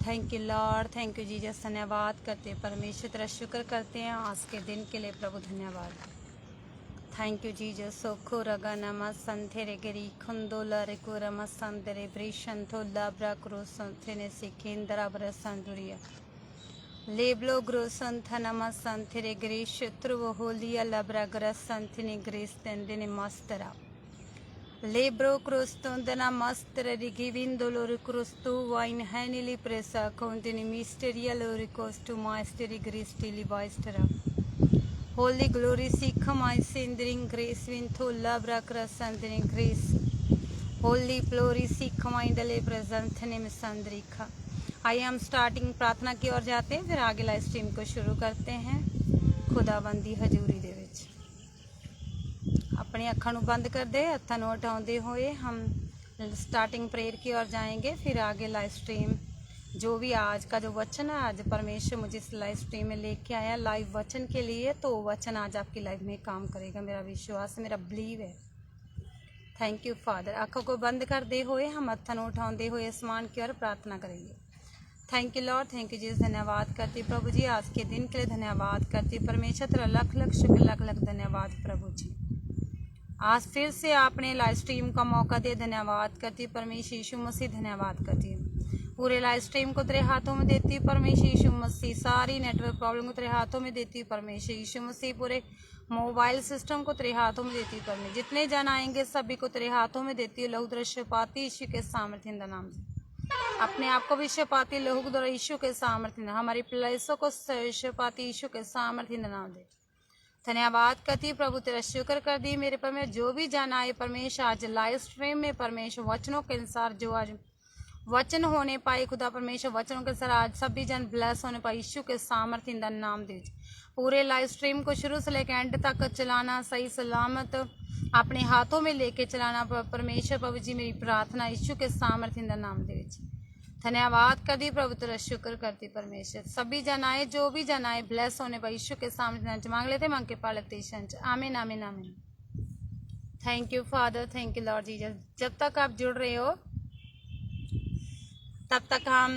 Thank you Lord, thank you Jesus. धन्यवाद करते हैं परमेश्वर, तेरा शुक्र करते हैं आज के दिन के लिए प्रभु। धन्यवाद, थैंक यू जीसस। सोखो रगा नमा संथेरे गिरी खुंदोला रेको रमा संतरे ब्रिशंथो लाब्रा क्रो संथेने सिकेंद्रा ब्र संतुरिया लेबलो ग्रो संथा नमा संथेरे गिरी शत्रु होलिया लाब्रा ग्र संथिने grace तेंदिने मस्तरा Lebro Crosto dana master rigivin dolor crosto wine hanily presa contini mysteria loricosto mastery grace televistera Holy glory sikha my sending grace wintho labra crasanding grace Holy glory sikha my dele present name sandrika आइए हम starting प्रार्थना की ओर जाते हैं, फिर आगे live stream को शुरू करते हैं। खुदाबंदी हजूरी दे विच अपनी अखां नूं बंद कर दे, हत्थां नूं उठाउंदे होए हम स्टार्टिंग प्रेयर की ओर जाएंगे, फिर आगे लाइव स्ट्रीम जो भी आज का जो वचन है, आज परमेश्वर मुझे इस लाइव स्ट्रीम में लेके आया लाइव वचन के लिए, तो वचन आज आपकी लाइफ में काम करेगा। मेरा विश्वास, मेरा बिलीव है। Thank you father. आंखों को बंद करते हुए हम हत्थां नूं उठाउंदे होए आसमान की ओर प्रार्थना करेंगे। Thank you Lord, thank you Jesus. धन्यवाद करती प्रभु जी आज के दिन के लिए, धन्यवाद करती परमेश्वर, तेरा लख लख शुक्र, लख लख धन्यवाद प्रभु जी। आज फिर से आपने लाइव स्ट्रीम का मौका दिया, धन्यवाद करती परमेश्वर यीशु मसीह, धन्यवाद करती है। पूरे लाइव स्ट्रीम को तेरे हाथों में देती परमेश्वर यीशु मसीह, सारी नेटवर्क प्रॉब्लम को तेरे हाथों में देती परमेश्वर यीशु मसीह, पूरे मोबाइल सिस्टम को तेरे हाथों में देती परमेश्वर, जितने जन आएंगे सभी को तेरे हाथों में देती है। लहू दृश्य पाती यीशु के सामर्थ्य नाम से अपने आप को विश्व पाती, लहू द्वारा यीशु के सामर्थ्य, हमारी प्लेसों को विश्व पाती यीशु के सामर्थ्य नाम दे। धन्यवाद करती प्रभु, तेरा शुक्र कर दी मेरे परमेश्वर। जो भी जन आए परमेश्वर आज लाइव स्ट्रीम में परमेश्वर वचनों के अनुसार जो आज वचन होने पाए खुदा परमेश्वर, वचनों के अनुसार आज सभी जन ब्लेस होने पाए यीशु के सामर्थ्य नाम दे। पूरे लाइव स्ट्रीम को शुरू से लेकर एंड तक चलाना, सही सलामत अपने हाथों में लेके चलाना परमेश्वर प्रभु जी, मेरी प्रार्थना यीशु के सामर्थ्य नाम दे। धन्यवाद कर दी प्रभु, तेरा शुक्र करती परमेश्वर। सभी जन आए, जो भी जन आए ब्लेस होने पर यीशु के सामने मांग लेते, मांग के पा लेते। आमीन आमीन आमीन। Thank you father, thank you Lord Jesus. जब तक आप जुड़ रहे हो तब तक हम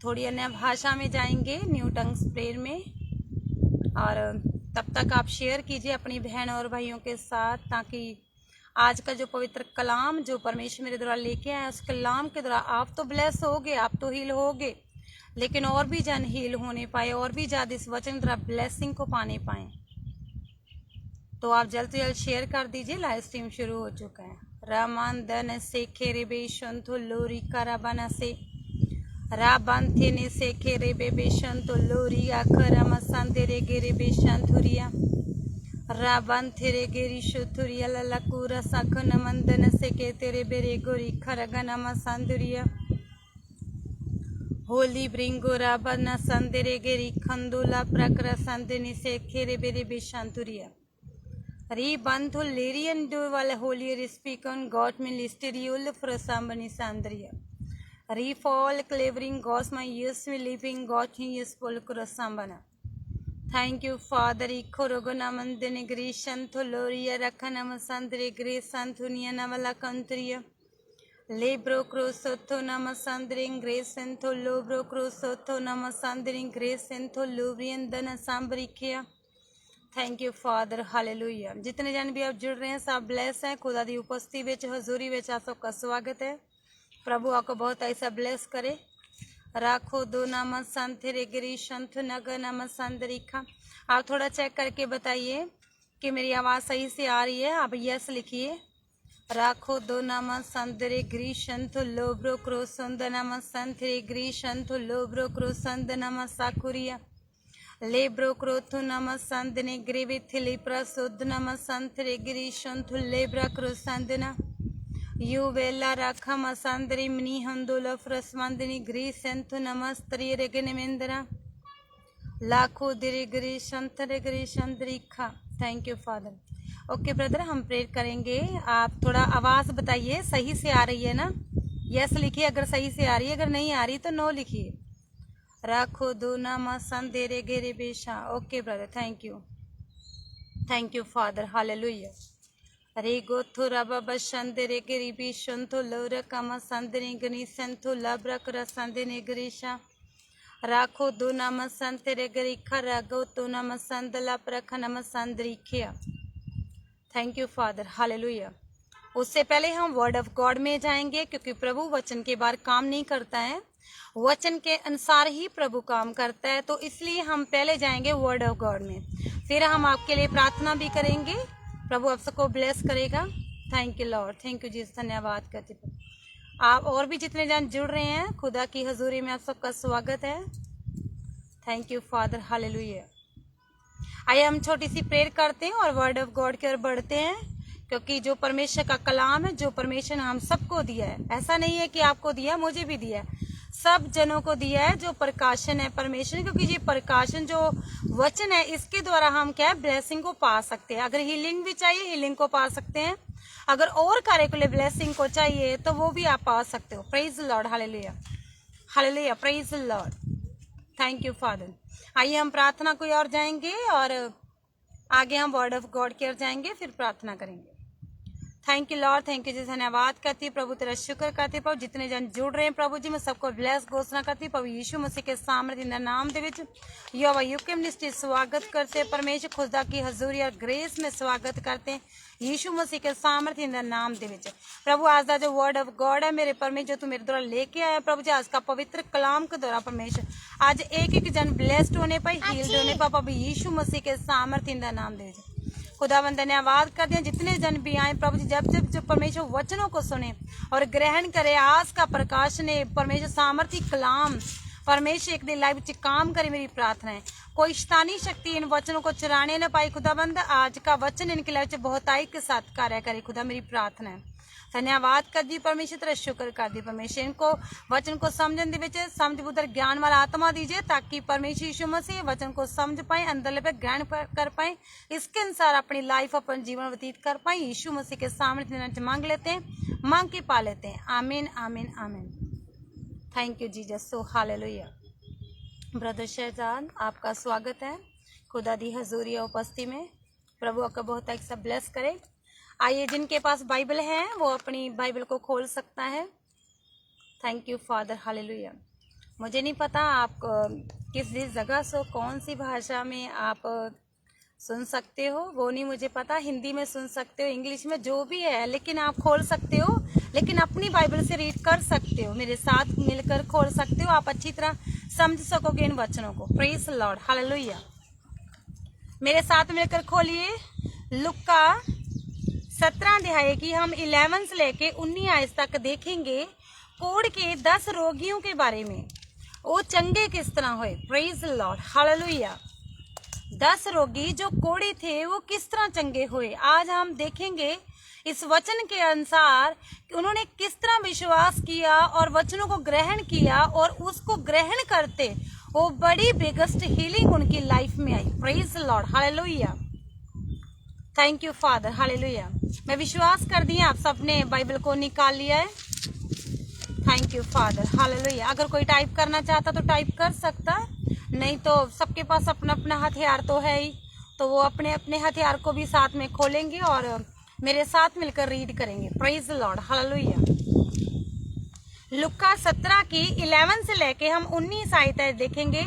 थोड़ी अन्य भाषा में जाएंगे, न्यू टंग्स प्रेयर में, और तब तक आप शेयर कीजिए अपनी बहन और भाइयों के साथ, ताकि आज का जो पवित्र कलाम जो परमेश्वर मेरे द्वारा लेके आया, उस कलाम के द्वारा आप तो ब्लेस होगे, आप तो हील होगे, लेकिन और भी जन हील होने पाए, और भी ज्यादा इस वचन द्वारा ब्लेसिंग को पाने पाए। तो आप जल्द से जल्द शेयर कर दीजिए। लाइव स्ट्रीम शुरू हो चुका है। रामान दन से खेरे बेशंतो लोरी कराबना से राबांथे ने से खेरे बेशंतो लोरी आखरम संतेरे गेरे बेशंतुरिया राबन तेरे गेरी शुथुरिया ललकुरा सखन मंदन से के तेरे बेरे गोरी खरगन संदुरिया होली ब्रिंगो राबन संदेरे गेरी खंदुला प्रकर संदनी से खेरे बेरे बेशांतुरिया री बंधु लेरियन डू वाले होली रिस्पिकन गॉट में लिस्टेरियल फ्रसांबनी सांद्रिया री फॉल क्लेवरिंग गॉस माय यूस में लिविंग गॉट ही यूसफुल क्रसांबना। Thank you father. इको रोगनामंदने ग्रीशंथो लोरिया रखनम संद्रे ग्रेसंथुनिया नवला कंत्रिया लेब्रो क्रोसोथो नम संद्रिंग ग्रेसेंथो लोब्रो क्रोसोथो नम संद्रिंग ग्रेसेंथो लोब्रियन दन सांबरिकिया। Thank you father, hallelujah. जितने जन भी आप जुड़ रहे हैं सब ब्लेस हैं। खुदा दी उपस्थिति विच हजूरी विच आप सबका स्वागत है। प्रभु आपको बहुत ऐसा ब्लेस करे। राखो दो नाम संतरे गिरी संत नगर नाम संतरिखा। आप थोड़ा चेक करके बताइए कि मेरी आवाज़ सही से आ रही है। आप यस लिखिए। राखो दो नाम संतरे गिरी संत लोब्रो क्रोसंद नाम संतरे गिरी संत लोब्रो क्रोसंद नाम साकुरिया लेब्रो क्रोथु नाम संतने ग्रीविथिली प्रसुद्ध नाम संतरे गिरी संत लेब्रा क्रोसंदना युवेला रखम असंदरी मनी हंदोला फ्रसमंदनी ग्री सेंथु नमस्तरी रेगनेमेंद्रा लाखो दिरे ग्री संतरे ग्री संतरिखा। Thank you father. Okay brother, हम प्रेयर करेंगे। आप थोड़ा आवाज़ बताइए सही से आ रही है ना? यस लिखिए अगर सही से आ रही है, अगर नहीं आ रही तो नो लिखिए। राखो दो नाम संदेरे गेरे बेशा। Okay brother, thank you father, hallelujah. रे गोथो रबा बशंदे रे गिरिबी शंतो लोरा कमा संदने गनी संतो लब्रक रसंदने गरीशा राखो दो नम संत रे गरीखा रागो तो नम संदला प्रख नम संदरीखिया। Thank you father, hallelujah. उससे पहले हम वर्ड ऑफ गॉड में जाएंगे, क्योंकि प्रभु वचन के बाहर काम नहीं करता है, वचन के अनुसार ही प्रभु काम करता है। तो इसलिए हम पहले जाएंगे वर्ड ऑफ गॉड में, फिर हम आपके लिए प्रार्थना भी करेंगे। प्रभु आप सबको ब्लेस करेगा। Thank you Lord, thank you Jesus, धन्यवाद करते हैं। आप और भी जितने जन जुड़ रहे हैं, खुदा की हजूरी में आप सबका स्वागत है। Thank you father, hallelujah. आइए हम छोटी सी प्रेयर करते हैं और वर्ड ऑफ गॉड की ओर बढ़ते हैं, क्योंकि जो परमेश्वर का कलाम है, जो परमेश्वर ने हम सबको दिया है, ऐसा नहीं है कि आपको दिया, मुझे भी दिया है, सब जनों को दिया है, जो प्रकाशन है परमेश्वर, क्योंकि ये प्रकाशन जो वचन है, इसके द्वारा हम क्या है, ब्लेसिंग को पा सकते हैं। अगर हीलिंग भी चाहिए, हीलिंग को पा सकते हैं। अगर और कार्य के लिए ब्लेसिंग को चाहिए, तो वो भी आप पा सकते हो। Praise Lord, hallelujah, hallelujah, praise Lord, thank you father. आइए हम प्रार्थना को और जाएंगे और आगे हम वर्ड ऑफ गॉड की ओर जाएंगे, फिर प्रार्थना करेंगे। Thank you Lord, thank you जी, धन्यवाद करती है प्रभु, तेरा शुक्र करती है प्रभु। जितने जन जुड़ रहे हैं प्रभु जी, मैं सबको ब्लेस घोषणा करती है प्रभु यीशु मसीह के सामर्थ्य दा नाम दे विच युवा युग के मिनिस्ट्री स्वागत करते हैं परमेश्वर खुदा की हजूरी और ग्रेस में स्वागत करते हैं यीशु मसीह के सामर्थ्य दा नाम दे विच। प्रभु आज का जो वर्ड ऑफ गॉड है मेरे परमेश्वर, जो तू मेरे द्वारा लेके आया प्रभु जी, आज का पवित्र कलाम के द्वारा परमेश्वर, आज एक एक जन ब्लेस्ड होने पाए, हील्ड होने पाए प्रभु यीशु मसीह के सामर्थ्य दा नाम दे विच। खुदावन धन्यवाद करते हैं जितने जन भी आए प्रभु जी, जब जब जो परमेश्वर वचनों को सुने और ग्रहण करे, आज का प्रकाश ने परमेश्वर सामर्थ्य कलाम परमेश्वर एक दिन लाइव काम करे, मेरी प्रार्थना है। कोई शैतानी शक्ति इन वचनों को चुराने न पाई खुदाबंद, आज का वचन इनके लाइव बहुताई के साथ कार्य करे खुदा, मेरी प्रार्थना है। धन्यवाद कर दी परमेश्वर, तेरा शुक्र कर दी परमेश्वर, इनको वचन को समझन दे विच समझ बुद्धर ज्ञान वाला आत्मा दीजिए, ताकि परमेश्वर यीशु मसीह वचन को समझ पाए, अंदर पे ग्रहण कर पाए, इसके अनुसार अपनी लाइफ, अपन जीवन व्यतीत कर पाए। यीशु मसीह के सामने मांग लेते हैं, मांग के पा लेते हैं। आमीन, आमीन, आमीन। Thank you Jesus, so hallelujah. Brother Shahzad, आपका स्वागत है खुदा दी हजूरी और उपस्थिति में। प्रभु आपका बहुत अच्छा ब्लेस करे। आइए, जिनके पास बाइबल है वो अपनी बाइबल को खोल सकता है। Thank you father, hallelujah. मुझे नहीं पता आप किस जगह से, कौन सी भाषा में आप सुन सकते हो, वो नहीं मुझे पता। हिंदी में सुन सकते हो, इंग्लिश में, जो भी है, लेकिन आप खोल सकते हो, लेकिन अपनी बाइबल से रीड कर सकते हो, मेरे साथ मिलकर खोल सकते हो, आप अच्छी तरह समझ सकोगे इन वचनों को। Praise Lord, hallelujah. मेरे साथ मिलकर खोलिए लुक्का 17 अध्याय की हम 11 से लेके 19 आयत तक देखेंगे। कोढ़ के 10 रोगियों के बारे में, वो चंगे किस तरह हुए। Praise Lord, hallelujah. 10 रोगी जो कोढ़े थे वो किस तरह चंगे हुए, आज हम देखेंगे इस वचन के अनुसार कि उन्होंने किस तरह विश्वास किया और वचनों को ग्रहण किया, और उसको ग्रहण करते वो बड़ी बिगेस्ट हीलिंग उनकी लाइफ में आई। Praise Lord, hallelujah. Thank you father, hallelujah. मैं विश्वास कर दी आप सबने बाइबल को निकाल लिया है। Thank you father, hallelujah. अगर कोई टाइप करना चाहता तो टाइप कर सकता, नहीं तो सबके पास अपना अपना हथियार तो है ही, तो वो अपने अपने हथियार को भी साथ में खोलेंगे और मेरे साथ मिलकर रीड करेंगे। Praise Lord, hallelujah. लुक्का 17 की 11 से लेके हम 19 आयत देखेंगे।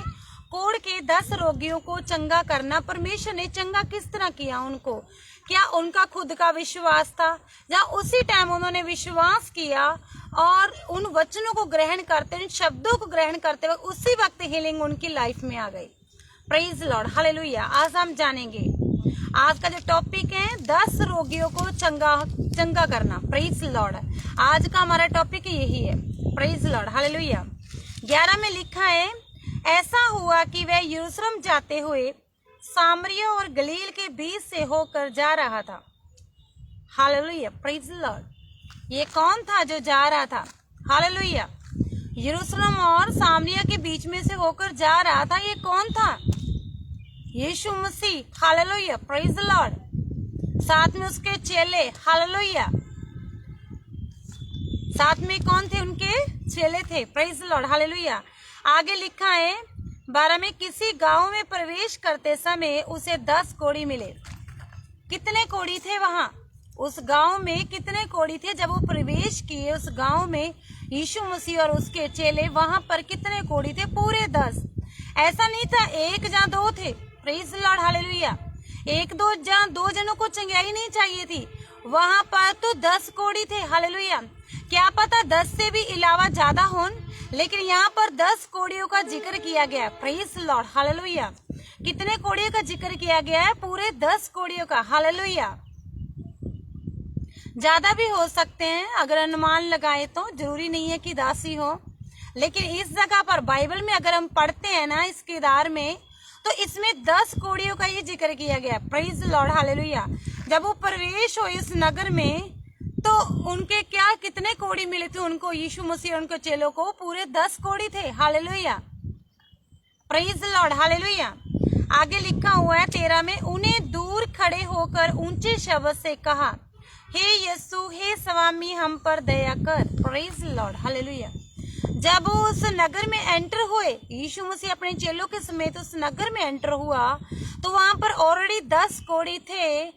कोढ़ के 10 रोगियों को चंगा करना, परमेश्वर ने चंगा किस तरह किया उनको, क्या उनका खुद का विश्वास था, या उसी टाइम उन्होंने विश्वास किया और उन वचनों को ग्रहण करते, उन शब्दों को ग्रहण करते हुए उसी वक्त हीलिंग उनकी लाइफ में आ गई। Praise Lord, hallelujah. आज हम जानेंगे, आज का जो टॉपिक है 10 रोगियों को चंगा करना। प्रेज लॉर्ड, आज का हमारा टॉपिक यही है। Praise Lord, hallelujah. 11 में लिखा है, ऐसा हुआ कि वह यरूशलेम जाते हुए सामरिया और गलील के बीच से होकर जा रहा था। Hallelujah, praise Lord. ये कौन था जो जा रहा था? हालेलुया। यरूशलेम और सामरिया के बीच में से होकर जा रहा था। ये कौन था? Yeshu Masih. Hallelujah, praise Lord. साथ में उसके चेले। हालेलुया। साथ में कौन थे? उनके चेले थे। Praise Lord, hallelujah. आगे लिखा है 12 में, किसी गांव में प्रवेश करते समय उसे 10 कोढ़ी मिले। कितने कोढ़ी थे वहां? उस गांव में कितने कोढ़ी थे जब वो प्रवेश किए उस गांव में यीशु मसीह और उसके चेले, वहां पर कितने कोढ़ी थे? पूरे 10। ऐसा नहीं था एक या दो थे। Praise the Lord, hallelujah. एक दो जनों को चंगाई नहीं चाहिए थी, वहां पर तो 10 कोढ़ी थे। हालेलुया। क्या पता 10 से भी अलावा ज्यादा हो, लेकिन यहाँ पर 10 कोढ़ियों का जिक्र किया गया है। Praise the Lord, hallelujah. कितने कोढ़ियों का जिक्र किया गया है? पूरे 10 कोढ़ियों का। हालेलुया। ज्यादा भी हो सकते हैं, अगर अनुमान लगाए तो, जरूरी नहीं है कि 10 ही हो। लेकिन इस जगह पर बाइबल में अगर हम पढ़ते हैं ना, इस किरदार में, तो इसमें 10 कोढ़ियों का ये जिक्र किया गया। Praise the Lord, hallelujah. जब वो प्रवेश हुए इस नगर में, तो उनके क्या कितने कोढ़ी मिले थे उनको? यीशु मसीह और उनके चेलों को पूरे 10 कोढ़ी थे। Hallelujah. Praise the Lord, hallelujah. आगे लिखा हुआ है 13 में, उन्हें दूर खड़े होकर ऊंचे शब्द से कहा, हे यीशु, हे स्वामी, हम पर दया कर। Praise the Lord, hallelujah. जब वो उस नगर में एंटर हुए, यीशु मसीह अपने चेलों के समेत उस नगर में एंटर हुआ, तो वहां पर ऑलरेडी 10 कोढ़ी थे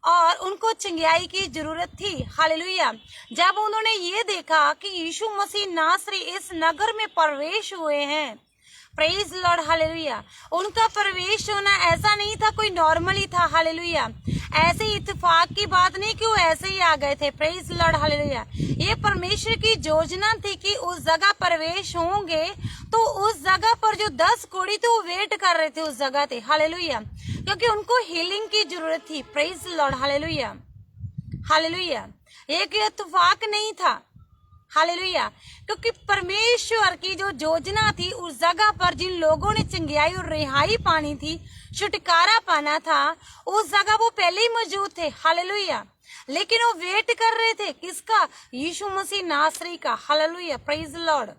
और उनको चंगाई की जरूरत थी। हालेलुया। जब उन्होंने ये देखा कि यीशु मसीह नासरी इस नगर में प्रवेश हुए हैं, प्रेज लॉर्ड, हालेलुया। उनका प्रवेश होना ऐसा नहीं था कोई नॉर्मली था। हालेलुया। ऐसे इत्तेफाक की बात नहीं कि वो ऐसे ही आ गए थे। Praise Lord, hallelujah. ये परमेश्वर की योजना थी कि उस जगह प्रवेश होंगे, तो उस जगह पर जो 10 कोढ़ी थे वो वेट कर रहे थे उस जगह थे। हालेलुया। क्योंकि उनको हीलिंग की जरूरत थी। Praise Lord, hallelujah, hallelujah. एक इत्तेफाक नहीं था। हालेलुया। क्योंकि परमेश्वर की जो योजना थी, उस जगह पर जिन लोगों ने चंगाई और रिहाई पानी थी, छुटकारा पाना था, उस जगह वो पहले ही मौजूद थे। हालेलुया। लेकिन वो वेट कर रहे थे किसका? यीशु मसीह नासरी का। Hallelujah, praise Lord.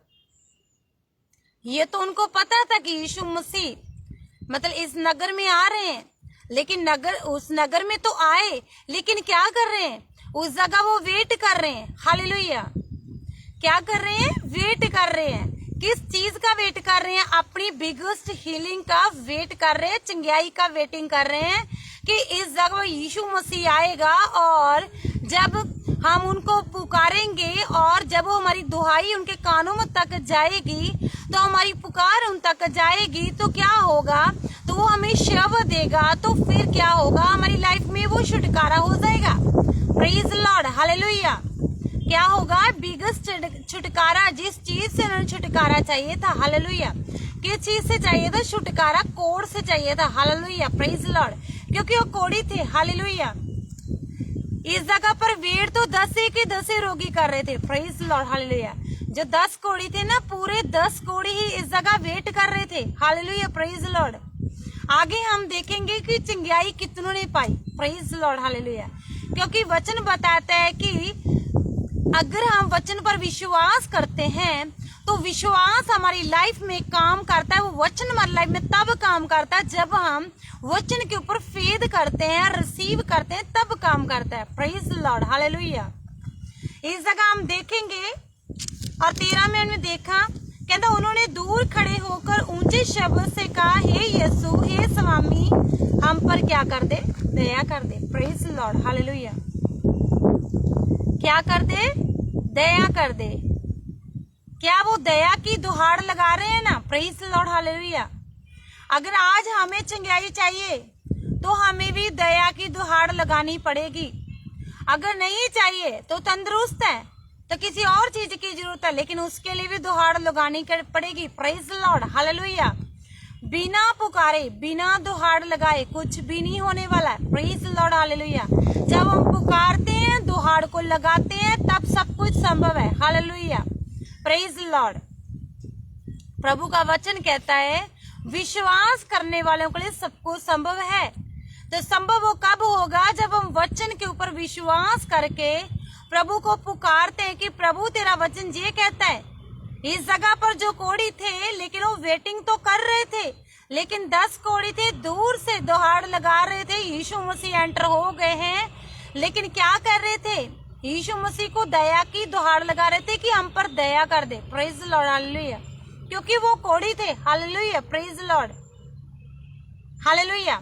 ये तो उनको पता था कि यीशु मसीह मतलब इस नगर में आ रहे हैं, लेकिन उस नगर में तो आए, लेकिन क्या कर रहे हैं? उस जगह वो वेट कर रहे हैं। हालेलुया। क्या कर रहे हैं? वेट कर रहे हैं। किस चीज का वेट कर रहे हैं? अपनी बिगेस्ट हीलिंग का वेट कर रहे हैं, चंगाई का वेटिंग कर रहे हैं कि इस जगह यीशु मसीह आएगा, और जब हम उनको पुकारेंगे और जब वो हमारी दुहाई उनके कानों में तक जाएगी, तो हमारी पुकार उन तक जाएगी, तो क्या होगा? तो वो हमें शब्द देगा, तो फिर क्या होगा? हमारी लाइफ में वो छुटकारा हो जाएगा। Praise Lord, hallelujah. क्या होगा? बिगेस्ट छुटकारा, जिस चीज से उन्हें छुटकारा चाहिए था। हालेलुया। किस चीज से चाहिए था छुटकारा? कोढ़ से चाहिए था। Hallelujah, praise Lord. क्योंकि वो कोढ़ी थे। हालेलुया। इस जगह पर वेट तो 10 के 10 रोगी कर रहे थे। Praise Lord, hallelujah. जो 10 कोढ़ी थे ना, पूरे 10 कोढ़ी ही इस जगह वेट कर रहे थे। Hallelujah, praise Lord. आगे हम देखेंगे कि चंगाई कितनों ने पाई। Praise Lord, hallelujah. क्योंकि वचन बताता है कि अगर हम वचन पर विश्वास करते हैं, तो विश्वास हमारी लाइफ में काम करता है। वो वचन हमारी लाइफ में तब काम करता है जब हम वचन के ऊपर फेद करते हैं, रिसीव करते हैं, तब काम करता है। Praise Lord, hallelujah. इस जगह हम देखेंगे और 13 में हमने देखा, कहता उन्होंने दूर खड़े होकर ऊंचे शब्द से कहा, हे यीशु, हे स्वामी, हम पर क्या कर दे? दया कर दे। Praise Lord, hallelujah. क्या कर दे? दया कर दे। क्या वो दया की दुहाड़ लगा रहे हैं ना? Praise Lord, hallelujah. अगर आज हमें चंगाई चाहिए, तो हमें भी दया की दुहाड़ लगानी पड़ेगी। अगर नहीं चाहिए तो तंदुरुस्त है तो किसी और चीज की जरूरत है, लेकिन उसके लिए भी दुहाड़ लगानी पड़ेगी। Praise Lord, hallelujah. बिना पुकारे, बिना दुहाड़ लगाए कुछ भी नहीं होने वाला है। Praise Lord, hallelujah. जब हम पुकारते हैं, दुहाड़ को लगाते हैं, तब सब कुछ संभव है। Hallelujah, praise Lord. प्रभु का वचन कहता है, विश्वास करने वालों के लिए सब कुछ संभव है। तो संभव वो कब होगा? जब हम वचन के ऊपर विश्वास करके प्रभु को पुकारते हैं कि प्रभु तेरा वचन ये कहता है। इस जगह पर जो कोढ़ी थे, लेकिन वो वेटिंग तो कर रहे थे, लेकिन 10 कोढ़ी थे, दूर से दुहाड़ लगा रहे थे। यीशु मसीह एंटर हो गए हैं, लेकिन क्या कर रहे थे? यीशु मसीह को दया की दुहाड़ लगा रहे थे कि हम पर दया कर दे। Praise Lord, hallelujah. क्योंकि वो कोढ़ी थे। Hallelujah, praise Lord, hallelujah.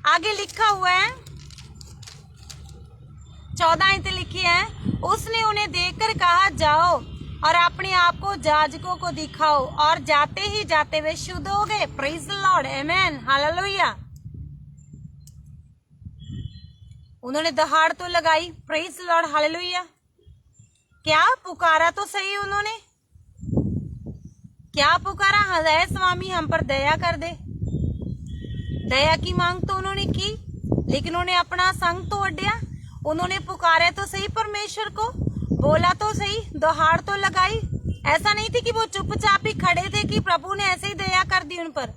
आगे लिखा हुआ है 14 आयतें लिखी हैं। उसने उन्हें देखकर कहा, जाओ और अपने आप को याजकों को दिखाओ, और जाते ही जाते वे शुद्ध हो गए। Praise the Lord, amen, hallelujah. उन्होंने दहाड़ तो लगाई, प्रेज द लॉर्ड, हालेलुया। क्या पुकारा तो सही उन्होंने, क्या पुकारा, है स्वामी हम पर दया कर दे। दया की मांग तो उन्होंने की, लेकिन उन्होंने अपना संग तो अड्डिया। उन्होंने पुकारा तो सही परमेश्वर को, बोला तो सही, दहाड़ तो लगाई। ऐसा नहीं थी कि वो चुपचाप ही खड़े थे कि प्रभु ने ऐसे ही दया कर दी उन पर।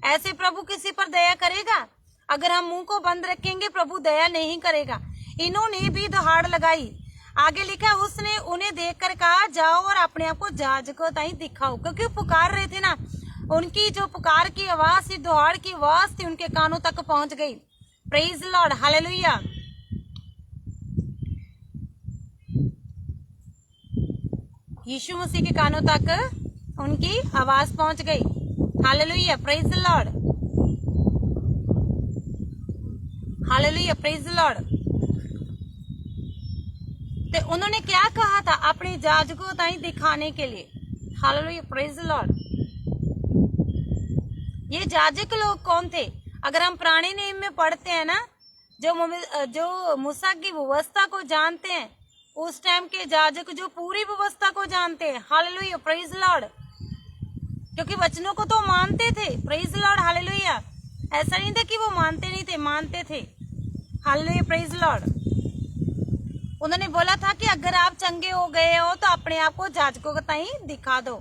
ऐसे प्रभु किसी पर दया करेगा? अगर हम मुंह को बंद रखेंगे प्रभु दया नहीं करेगा। इन्होंने भी दहाड़ लगाई। आगे लिखा, उसने उन्हें देखकर कहा, जाओ और अपने आप को याजकों ताई दिखाओ। क्योंकि पुकार रहे थे ना, उनकी जो पुकार की आवाज थी, दहाड़ की आवाज थी, उनके कानों तक पहुंच गई। Praise Lord, hallelujah. Yeshu Masih के कानों तक उनकी आवाज पहुंच गई। Hallelujah, praise the Lord, hallelujah, praise the Lord. तो उन्होंने क्या कहा था? अपने याजकों ताई दिखाने के लिए। Hallelujah, praise the Lord. ये याजक लोग कौन थे? अगर हम पुराने नियम में पढ़ते हैं ना, जो मूसा की व्यवस्था को जानते हैं, उस टाइम के याजक जो पूरी व्यवस्था को जानते हैं। Hallelujah, praise Lord. क्योंकि वचनों को तो मानते थे। Praise Lord, hallelujah. ऐसा नहीं था कि वो मानते नहीं थे, मानते थे। Hallelujah, praise Lord. उन्होंने बोला था कि अगर आप चंगे हो गए हो तो अपने आप को याजकों ताई दिखा दो।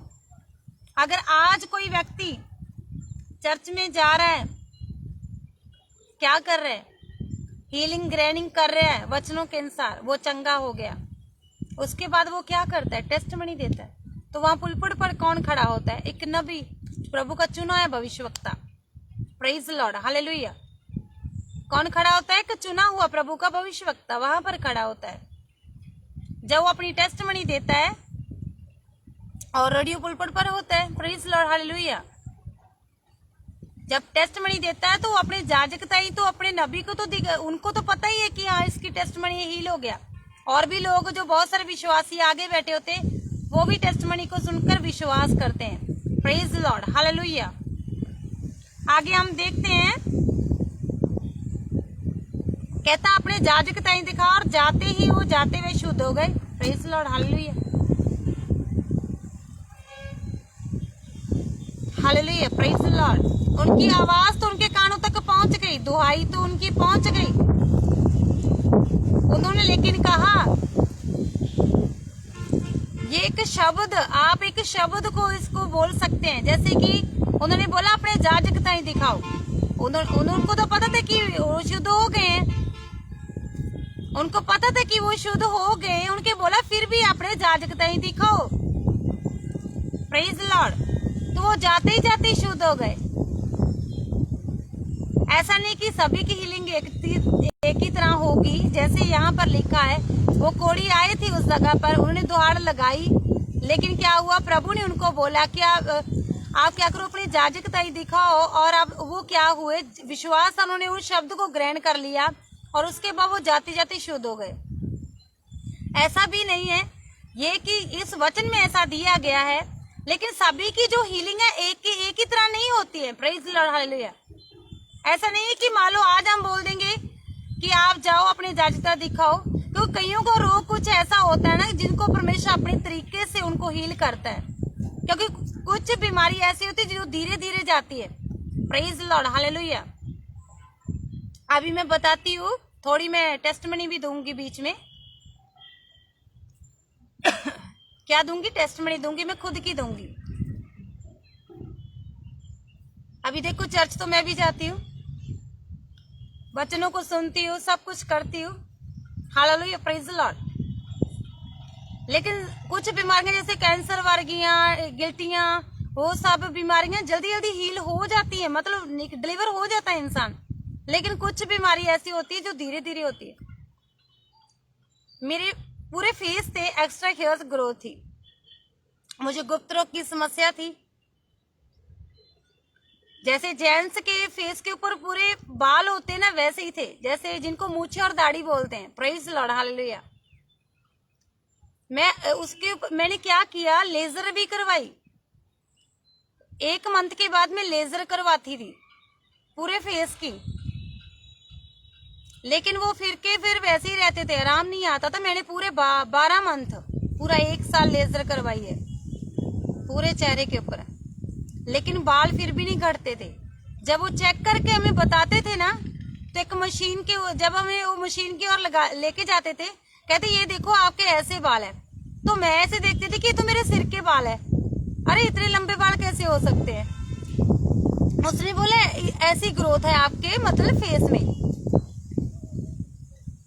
अगर आज कोई व्यक्ति चर्च में जा रहा है, क्या कर रहे हैं? हीलिंग ग्रैनिंग कर रहा है वचनों के अनुसार, वो चंगा हो गया। उसके बाद वो क्या करता है? टेस्टमनी देता है। तो वहां पुलपट पर कौन खड़ा होता है? एक नबी, प्रभु का चुना है भविष्यवक्ता। Praise Lord, hallelujah. कौन खड़ा होता है? कि चुना हुआ प्रभु का भविष्यवक्ता वहां पर खड़ा होता है। जब वो अपनी टेस्टमनी देता है और रेडियो पुलपट पर होता है। Praise Lord, hallelujah. जब टेस्टमनी देता है तो वो अपने याजकता ही तो अपने नबी को तो उनको तो पता ही है कि हाँ इसकी टेस्टमनी हील हो गया। और भी लोग जो बहुत सारे विश्वासी आगे बैठे होते, वो भी टेस्टमनी को सुनकर विश्वास करते हैं। Praise Lord, hallelujah. आगे हम देखते हैं, कहता अपने याजकता ही दिखा, और जाते ही वो जाते हुए शुद्ध हो गए। Praise Lord, hallelujah, hallelujah, praise Lord. उनकी आवाज तो उनके कानों तक पहुंच गई, दुहाई तो उनकी पहुंच गई। उन्होंने लेकिन कहा, ये एक शब्द, आप एक शब्द को इसको बोल सकते हैं। जैसे कि उन्होंने बोला अपने याजकता ही दिखाओ। उनको तो पता था कि वो शुद्ध हो गए, उनको पता था कि वो शुद्ध हो गए। उनके बोला फिर भी अपने याजकता ही दिखाओ। Praise Lord. तो वो जाते ही शुद्ध हो गए। ऐसा नहीं कि सभी की हीलिंग एक ही तरह होगी। जैसे यहाँ पर लिखा है, वो कोढ़ी आए थे उस जगह पर, उन्होंने दहाड़ लगाई, लेकिन क्या हुआ? प्रभु ने उनको बोला कि आप क्या करो, अपनी याजकता ही दिखाओ। और अब वो क्या हुए? विश्वास, उन्होंने उस शब्द को ग्रहण कर लिया और उसके बाद वो जाते शुद्ध हो गए। ऐसा भी नहीं है ये कि इस वचन में ऐसा दिया गया है, लेकिन सभी की जो हीलिंग है एक ही तरह नहीं होती है। Praise Lord, hallelujah. ऐसा नहीं है कि मान लो आज हम बोल देंगे कि आप जाओ अपने याजकता दिखाओ, तो कईयों को रोग कुछ ऐसा होता है ना जिनको परमेश्वर अपने तरीके से उनको हील करता है। क्योंकि कुछ बीमारी ऐसी होती है जो धीरे धीरे जाती है। Praise Lord, hallelujah. अभी मैं बताती हूँ, थोड़ी मैं टेस्टमनी भी दूंगी बीच में। क्या दूंगी? टेस्टमनी दूंगी, मैं खुद की दूंगी। अभी देखो, चर्च तो मैं भी जाती हूँ, वचनों को सुनती हूँ, सब कुछ करती हूँ। Hallelujah, praise Lord. लेकिन कुछ बीमारियां जैसे कैंसर वर्गियां, गिल्टियां, वो सब बीमारियां जल्दी जल्दी हील हो जाती है, मतलब डिलीवर हो जाता है इंसान। लेकिन कुछ बीमारी ऐसी होती है जो धीरे धीरे होती है। मेरे पूरे फेस पे एक्स्ट्रा हेयर ग्रोथ थी, मुझे गुप्त रोग की समस्या थी, जैसे जेंट्स के फेस के ऊपर पूरे बाल होते हैं ना, वैसे ही थे, जैसे जिनको मूछे और दाढ़ी बोलते हैं। Praise the Lord, hallelujah. मैंने क्या किया, लेजर भी करवाई। 1 मंथ के बाद मैं लेजर करवाती थी पूरे फेस की, लेकिन वो फिर वैसे ही रहते थे, आराम नहीं आता था। मैंने पूरे 12 मंथ, पूरा 1 साल लेजर करवाई है पूरे चेहरे के ऊपर, लेकिन बाल फिर भी नहीं घटते थे। जब वो चेक करके हमें बताते थे ना, तो एक मशीन के, जब हमें वो मशीन की ओर लेके जाते थे, कहते ये देखो आपके ऐसे बाल है। तो मैं ऐसे देखती थी कि तो मेरे सिर के बाल है, अरे इतने लंबे बाल कैसे हो सकते हैं। उसने बोला ऐसी ग्रोथ है आपके मतलब फेस में।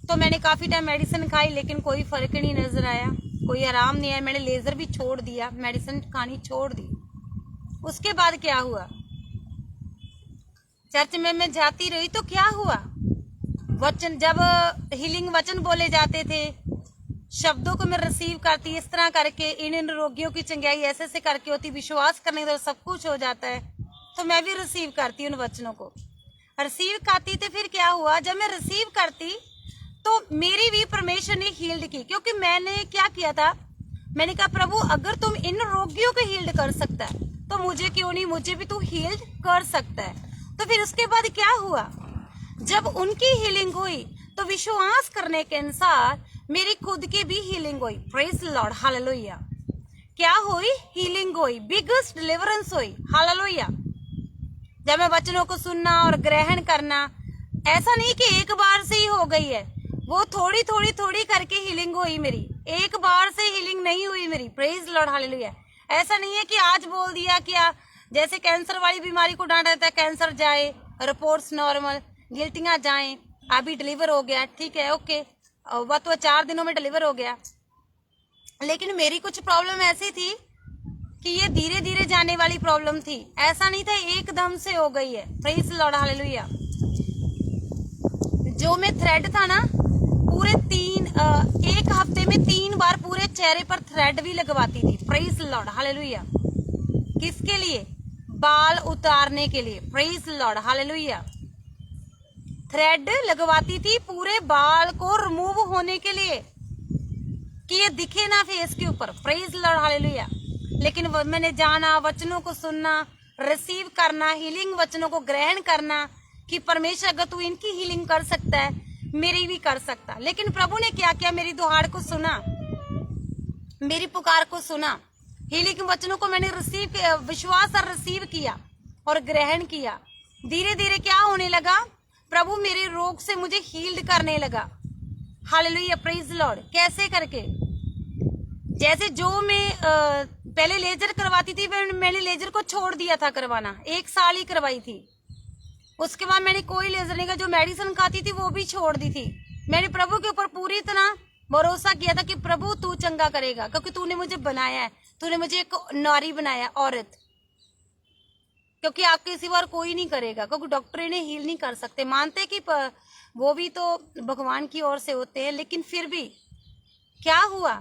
तो मैंने काफी टाइम मेडिसिन खाई, लेकिन कोई फर्क नहीं नजर आया, कोई आराम नहीं आया। मैंने लेजर भी छोड़ दिया, मेडिसिन खानी छोड़ दी। उसके बाद क्या हुआ, चर्च में मैं जाती रही तो क्या हुआ, वचन, जब हीलिंग वचन बोले जाते थे, शब्दों को मैं रिसीव करती, इस तरह करके इन रोगियों की चंगाई ऐसे ऐसे करके होती, विश्वास करने के बाद सब कुछ हो जाता है। तो मैं भी रिसीव करती उन वचनों को, रिसीव करती। तो फिर क्या हुआ, जब मैं रिसीव करती तो मेरी भी परमेश्वर ने हील्ड की, क्योंकि मैंने क्या किया था, मैंने कहा प्रभु अगर तुम इन रोगियों को हील्ड कर सकता है तो मुझे क्यों नहीं, मुझे भी तू हील्ड कर सकता है। तो फिर उसके बाद क्या हुआ, जब उनकी हीलिंग हुई तो विश्वास करने के अनुसार मेरी खुद की भी हीलिंग हुई। Praise Lord, hallelujah. क्या हुई, हीलिंग हुई, बिगेस्ट डिलीवरेंस हुई, हालेलुया। जब मैं वचनों को सुनना और ग्रहण करना, ऐसा नहीं कि एक बार से ही हो गई है, वो थोड़ी थोड़ी थोड़ी करके हीलिंग हुई मेरी, एक बार से हीलिंग नहीं हुई मेरी। Praise Lord, hallelujah. ऐसा नहीं है कि आज बोल दिया क्या, जैसे कैंसर वाली बीमारी को डांटा देता है, कैंसर जाए, रिपोर्ट्स नॉर्मल, गिल्टियां जाए, अभी डिलीवर हो गया, ठीक है, ओके, वह तो 4 दिनों में डिलीवर हो गया। लेकिन मेरी कुछ प्रॉब्लम ऐसी थी कि ये धीरे धीरे जाने वाली प्रॉब्लम थी, ऐसा नहीं था एकदम से हो गई है। Praise Lord, hallelujah. जो मैं थ्रेड था ना, पूरे 1 हफ्ते में 3 बार पूरे चेहरे पर थ्रेड भी लगवाती थी। Praise Lord, hallelujah. किसके लिए, बाल उतारने के लिए। Praise Lord, hallelujah. थ्रेड लगवाती थी पूरे बाल को रिमूव होने के लिए, कि ये दिखे ना फेस के ऊपर। Praise Lord, hallelujah. लेकिन मैंने जाना, वचनों को सुनना, रिसीव करना, हीलिंग वचनों को ग्रहण करना, कि परमेश्वर अगर तू इनकी हीलिंग कर सकता है, मेरी भी कर सकता। लेकिन प्रभु ने क्या किया, मेरी दुहाड़ को सुना, मेरी पुकार को सुना, हीलिंग वचनों को मैंने रिसीव किया, विश्वास और रिसीव किया और ग्रहण किया। धीरे धीरे क्या होने लगा, प्रभु मेरे रोग से मुझे हील्ड करने लगा। Hallelujah, praise Lord. कैसे करके, जैसे जो मैं पहले लेजर करवाती थी, मैंने लेजर को छोड़ दिया था करवाना, 1 साल ही करवाई थी। उसके बाद मैंने कोई लेजर नहीं किया, जो मेडिसिन खाती थी वो भी छोड़ दी थी। मैंने प्रभु के ऊपर पूरी तरह भरोसा किया था कि प्रभु तू चंगा करेगा, क्योंकि तूने मुझे बनाया है, तूने मुझे एक नारी बनाया, औरत, क्योंकि आपके सिवा और कोई नहीं करेगा, क्योंकि डॉक्टर इन्हें हील नहीं कर सकते। मानते कि वो भी तो भगवान की ओर से होते हैं, लेकिन फिर भी क्या हुआ,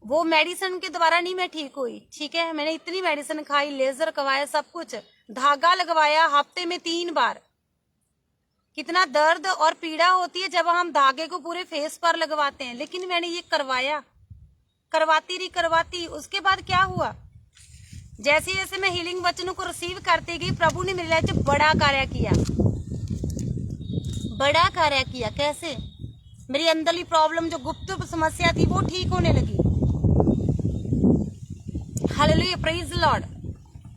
वो मेडिसिन के द्वारा नहीं मैं ठीक हुई, ठीक है। मैंने इतनी मेडिसिन खाई, लेजर करवाया, सब कुछ, धागा लगवाया हफ्ते में 3 बार। कितना दर्द और पीड़ा होती है जब हम धागे को पूरे फेस पर लगवाते हैं, लेकिन मैंने ये करवाया, करवाती। उसके बाद क्या हुआ, जैसे जैसे मैं हीलिंग वचनों को रिसीव करती गई, प्रभु ने मेरे लाइफ में बड़ा कार्य किया, बड़ा कार्य किया। कैसे, मेरी अंदरली प्रॉब्लम, जो गुप्त समस्या थी, वो ठीक होने लगी। Hallelujah, praise Lord.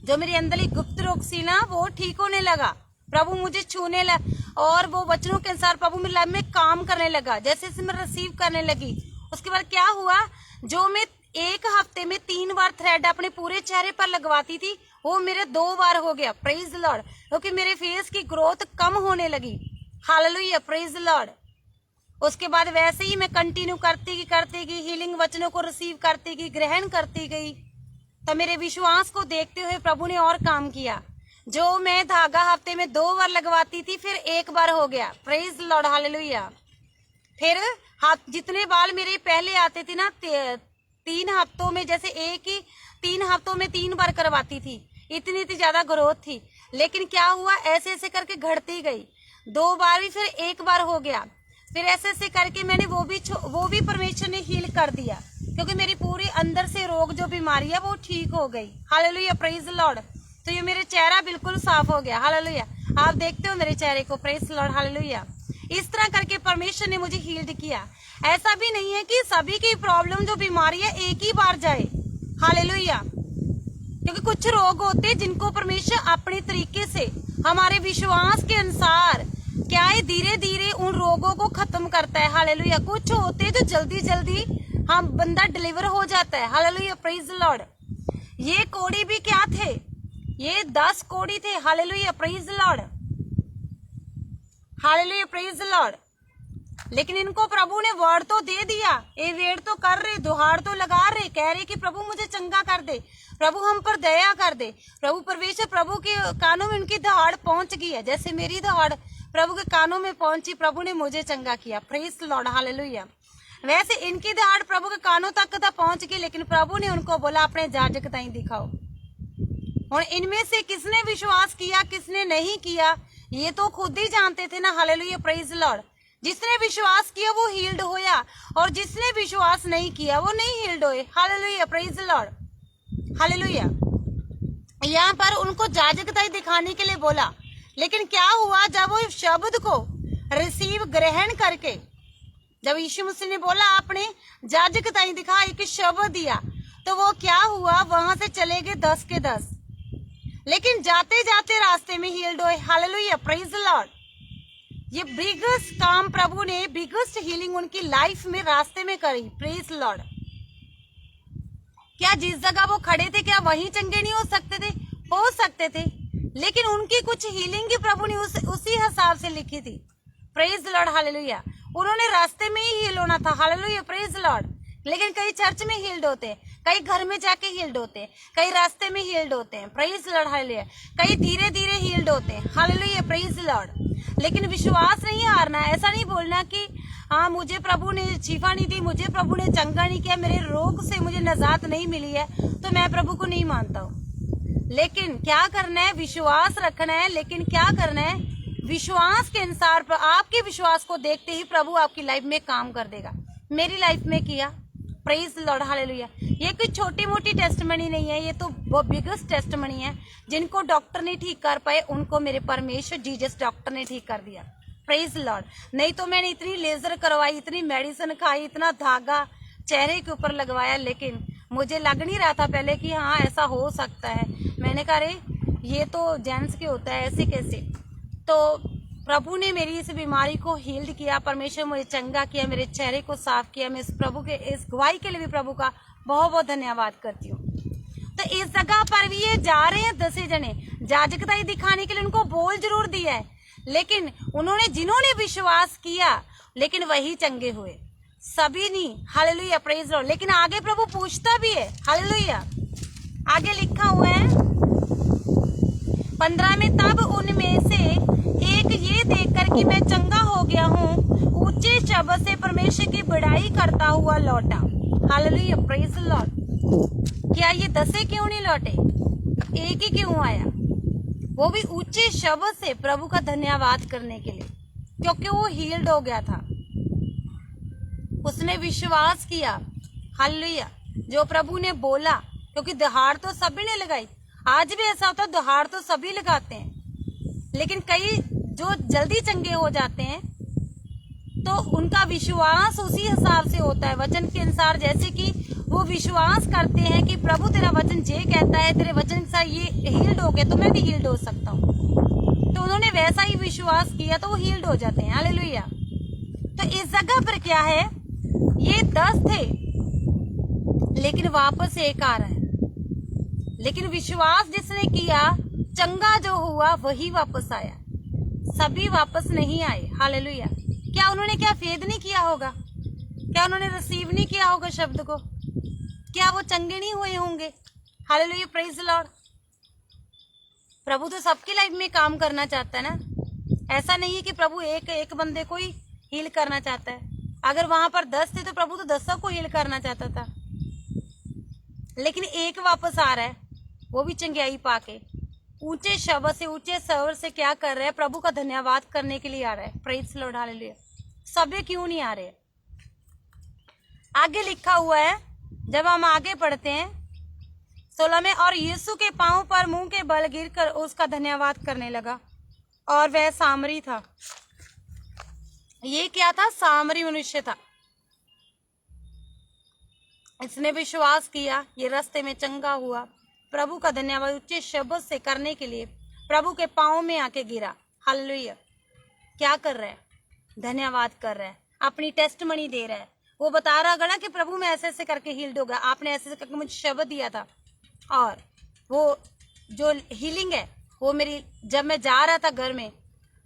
जो मेरी अंदरली गुप्त रोग थी ना, वो ठीक होने लगा। प्रभु मुझे छूने लगा और वो वचनों के अनुसार प्रभु मेरी लाइफ में काम करने लगा, जैसे जैसे मैं रिसीव करने लगी। उसके बाद क्या हुआ, जो मैं 1 हफ्ते में 3 बार थ्रेड अपने पूरे चेहरे पर लगवाती थी, वो मेरे 2 बार हो गया। प्रेज लॉर्ड, क्योंकि मेरे फेस की ग्रोथ कम होने लगी। Hallelujah, praise Lord. उसके बाद वैसे ही मैं कंटिन्यू करती गई, हीलिंग वचनों को रिसीव करती गई, ग्रहण करती गई। तो मेरे विश्वास को देखते हुए प्रभु ने और काम किया। जो मैं धागा हफ्ते में 2 बार लगवाती थी, फिर 1 बार हो गया। Praise Lord, hallelujah. फिर जितने बाल मेरे पहले आते थे ना, 3 हफ्तों में, जैसे 3 हफ्तों में 3 बार करवाती थी, इतनी ज्यादा ग्रोथ थी। लेकिन क्या हुआ, ऐसे ऐसे करके घटती गई। 2 बार भी, फिर 1 बार हो गया, फिर ऐसे ऐसे करके मैंने वो भी परमेश्वर ने हील कर दिया, क्योंकि मेरी पूरी अंदर से रोग जो बीमारी है वो ठीक हो गई। Hallelujah, praise the Lord. तो ये मेरे चेहरा बिल्कुल साफ हो गया। हालेलुया, आप देखते हो मेरे चेहरे को, प्रेज द लॉर्ड। हालेलुया, इस तरह करके परमेश्वर ने मुझे हील्ड किया। ऐसा भी नहीं है कि सभी की प्रॉब्लम जो बीमारी है एक ही बार जाए। हालेलुया, क्योंकि कुछ रोग होते हैं जिनको परमेश्वर अपने तरीके से हमारे विश्वास के अनुसार क्या है धीरे धीरे उन रोगों को खत्म करता है। हालेलुया, कुछ होते हैं जो जल्दी जल्दी हम बंदा डिलीवर हो जाता है। Hallelujah, praise the Lord. ये कोड़ी भी क्या थे, ये 10 कोड़ी थे। Hallelujah, praise the Lord. Hallelujah, praise the Lord. लेकिन इनको प्रभु ने वर्ड तो दे दिया, ये वेट तो कर रहे, दुहाड़ तो लगा रहे, कह रहे कि प्रभु मुझे चंगा कर दे, प्रभु हम पर दया कर दे। प्रभु परमेश्वर, प्रभु के कानों में उनकी दहाड़ पहुंच गई है, जैसे मेरी दहाड़ प्रभु के कानों में पहुंची, प्रभु ने मुझे चंगा किया। Praise the Lord, hallelujah. वैसे इनकी दहाड़ प्रभु के कानों तक तो पहुंच गई, लेकिन प्रभु ने उनको बोला अपने जाजक ताई दिखाओ। और इनमें से किसने विश्वास किया, किसने नहीं किया, ये तो खुद ही जानते थे ना। Hallelujah, praise the Lord. जिसने विश्वास किया वो हील्ड होया, और जिसने विश्वास नहीं किया वो नहीं हील्ड होए। Hallelujah, praise the Lord. Hallelujah, यहाँ पर उनको जाजकताई दिखाने के लिए बोला, लेकिन क्या हुआ, जब वो शब्द को रिसीव ग्रहण करके, जब यीशु मसीह ने बोला आपने जाजकताई दिखा, एक शब्द दिया, तो वो क्या हुआ, वहां से चले गए 10 के 10, लेकिन जाते जाते रास्ते में हील्ड हुए। Hallelujah, praise the Lord. ये बिगेस्ट काम प्रभु ने, बिगेस्ट हीलिंग उनकी लाइफ में रास्ते में करी। Praise Lord. क्या जिस जगह वो खड़े थे क्या वहीं चंगे नहीं हो सकते थे? हो सकते थे, लेकिन उनकी कुछ हीलिंग की प्रभु ने उसी हिसाब से लिखी थी। Praise Lord, hallelujah. उन्होंने रास्ते में ही हील होना था। Hallelujah, praise Lord. लेकिन कई चर्च में हील्ड होते हैं, कई घर में जाके हील्ड होते हैं, कई रास्ते में हील्ड होते हैं। Praise Lord, hallelujah. कई धीरे धीरे हील्ड होते हैं। Hallelujah, praise Lord. लेकिन विश्वास नहीं हारना। ऐसा नहीं बोलना कि हाँ मुझे प्रभु ने शिफा नहीं दी, मुझे प्रभु ने चंगा नहीं किया, मेरे रोग से मुझे निजात नहीं मिली है, तो मैं प्रभु को नहीं मानता हूँ। लेकिन क्या करना है, विश्वास रखना है। लेकिन क्या करना है, विश्वास के अनुसार आपके विश्वास को देखते ही प्रभु आपकी लाइफ में काम कर देगा। मेरी लाइफ में किया। Praise Lord, hallelujah. ये कोई छोटी मोटी टेस्टमनी नहीं है, ये तो वो बिगेस्ट टेस्टमनी है। जिनको डॉक्टर नहीं ठीक कर पाए उनको मेरे परमेश्वर जीसस डॉक्टर ने ठीक कर दिया। Praise Lord. नहीं तो मैंने इतनी लेजर करवाई, इतनी मेडिसिन खाई, इतना धागा चेहरे के ऊपर लगवाया, लेकिन मुझे लग नहीं रहा था पहले कि हाँ ऐसा हो सकता है। मैंने कहा अरे ये तो जेंट्स के होता है, ऐसे कैसे। तो प्रभु ने मेरी इस बीमारी को हील्ड किया, परमेश्वर मुझे चंगा किया, मेरे चेहरे को साफ किया। मैं इस प्रभु के इस गवाही के लिए भी प्रभु का बहुत बहुत धन्यवाद करती हूँ। तो इस जगह पर भी ये जा रहे हैं 10 जने जाजकताई दिखाने के लिए, उनको बोल जरूर दिया है, लेकिन जिन्होंने विश्वास किया लेकिन वही चंगे हुए, सभी नहीं। Hallelujah, praise Lord. लेकिन आगे प्रभु पूछता भी है। हालेलुया, आगे लिखा हुआ है 15 में, तब उनमें से एक ये देखकर कि मैं चंगा हो गया हूँ ऊंचे शब्द से परमेश्वर की बड़ाई करता हुआ लौटा। Hallelujah, praise Lord. क्या ये 10 क्यों नहीं लौटे, एक ही क्यों आया? वो भी ऊंचे शब्द से प्रभु का धन्यवाद करने के लिए, क्योंकि वो हील्ड हो गया था, उसने विश्वास किया। हालेलुया, जो प्रभु ने बोला, क्योंकि दहाड़ तो सभी ने लगाई। आज भी ऐसा होता है, दहाड़ तो सभी लगाते हैं, लेकिन कई जो जल्दी चंगे हो जाते हैं तो उनका विश्वास उसी हिसाब से होता है, वचन के अनुसार। जैसे कि वो विश्वास करते हैं कि प्रभु तेरा वचन ये कहता है, तेरे वचन के साथ ये हील्ड हो गया तो मैं भी हील्ड हो सकता हूँ। तो उन्होंने वैसा ही विश्वास किया तो वो हील्ड हो जाते हैं। हालेलुया। तो इस जगह पर क्या है, ये 10 थे लेकिन वापस एक आ रहा है। लेकिन विश्वास जिसने किया, चंगा जो हुआ वही वापस आया, सभी वापस नहीं आए। हालेलुया। क्या उन्होंने क्या फेद नहीं किया होगा? क्या उन्होंने रिसीव नहीं किया होगा शब्द को? क्या वो चंगे नहीं हुए होंगे? Hallelujah, praise Lord. प्रभु तो सबकी लाइफ में काम करना चाहता है ना। ऐसा नहीं है कि प्रभु एक बंदे को ही हील करना चाहता है। अगर वहां पर 10 थे तो प्रभु तो 10 को हील करना चाहता था, लेकिन एक वापस आ रहा है, वो भी चंगाई पाके। ऊंचे शब्द से, ऊंचे स्वर से क्या कर रहे हैं? प्रभु का धन्यवाद करने के लिए आ रहा है। Praise Lord, hallelujah. सभी क्यों नहीं आ रहे? आगे लिखा हुआ है, जब हम आगे पढ़ते हैं 16 में, और यीशु के पांव पर मुंह के बल गिरकर उसका धन्यवाद करने लगा, और वह सामरी था। ये क्या था? सामरी मनुष्य था। इसने विश्वास किया, ये रास्ते में चंगा हुआ। प्रभु का धन्यवाद ऊंचे शब्द से करने के लिए प्रभु के पांव में आके गिरा। हालेलुया। क्या कर रहा है? धन्यवाद कर रहा है, अपनी टेस्टमनी दे रहा है। वो बता रहा होगा ना कि प्रभु मैं ऐसे ऐसे करके हील्ड हो गया, आपने ऐसे ऐसे करके मुझे शब्द दिया था, और वो जो हीलिंग है वो मेरी, जब मैं जा रहा था घर में,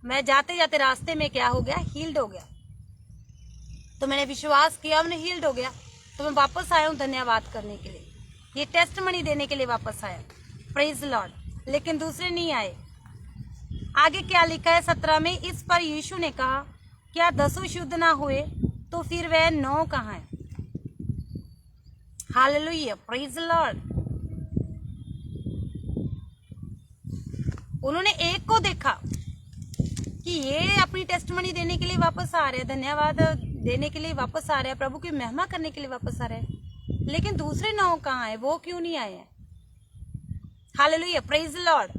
मैं जाते जाते रास्ते में क्या हो गया? हील्ड हो गया। तो मैंने विश्वास किया, मैंने हील्ड हो गया, तो मैं वापस आया हूँ धन्यवाद करने के लिए, ये टेस्टमनी देने के लिए वापस आया। Praise Lord. लेकिन दूसरे नहीं आए। आगे क्या लिखा है 17 में? इस पर यीशु ने कहा, क्या 10 शुद्ध ना हुए तो फिर वह 9 कहाँ है? Hallelujah, praise Lord. उन्होंने एक को देखा कि ये अपनी टेस्टमनी देने के लिए वापस आ रहे हैं, धन्यवाद देने के लिए वापस आ रहे हैं, प्रभु की महिमा करने के लिए वापस आ रहे हैं, लेकिन दूसरे 9 कहाँ है? वो क्यों नहीं आए हैं? Hallelujah, praise Lord.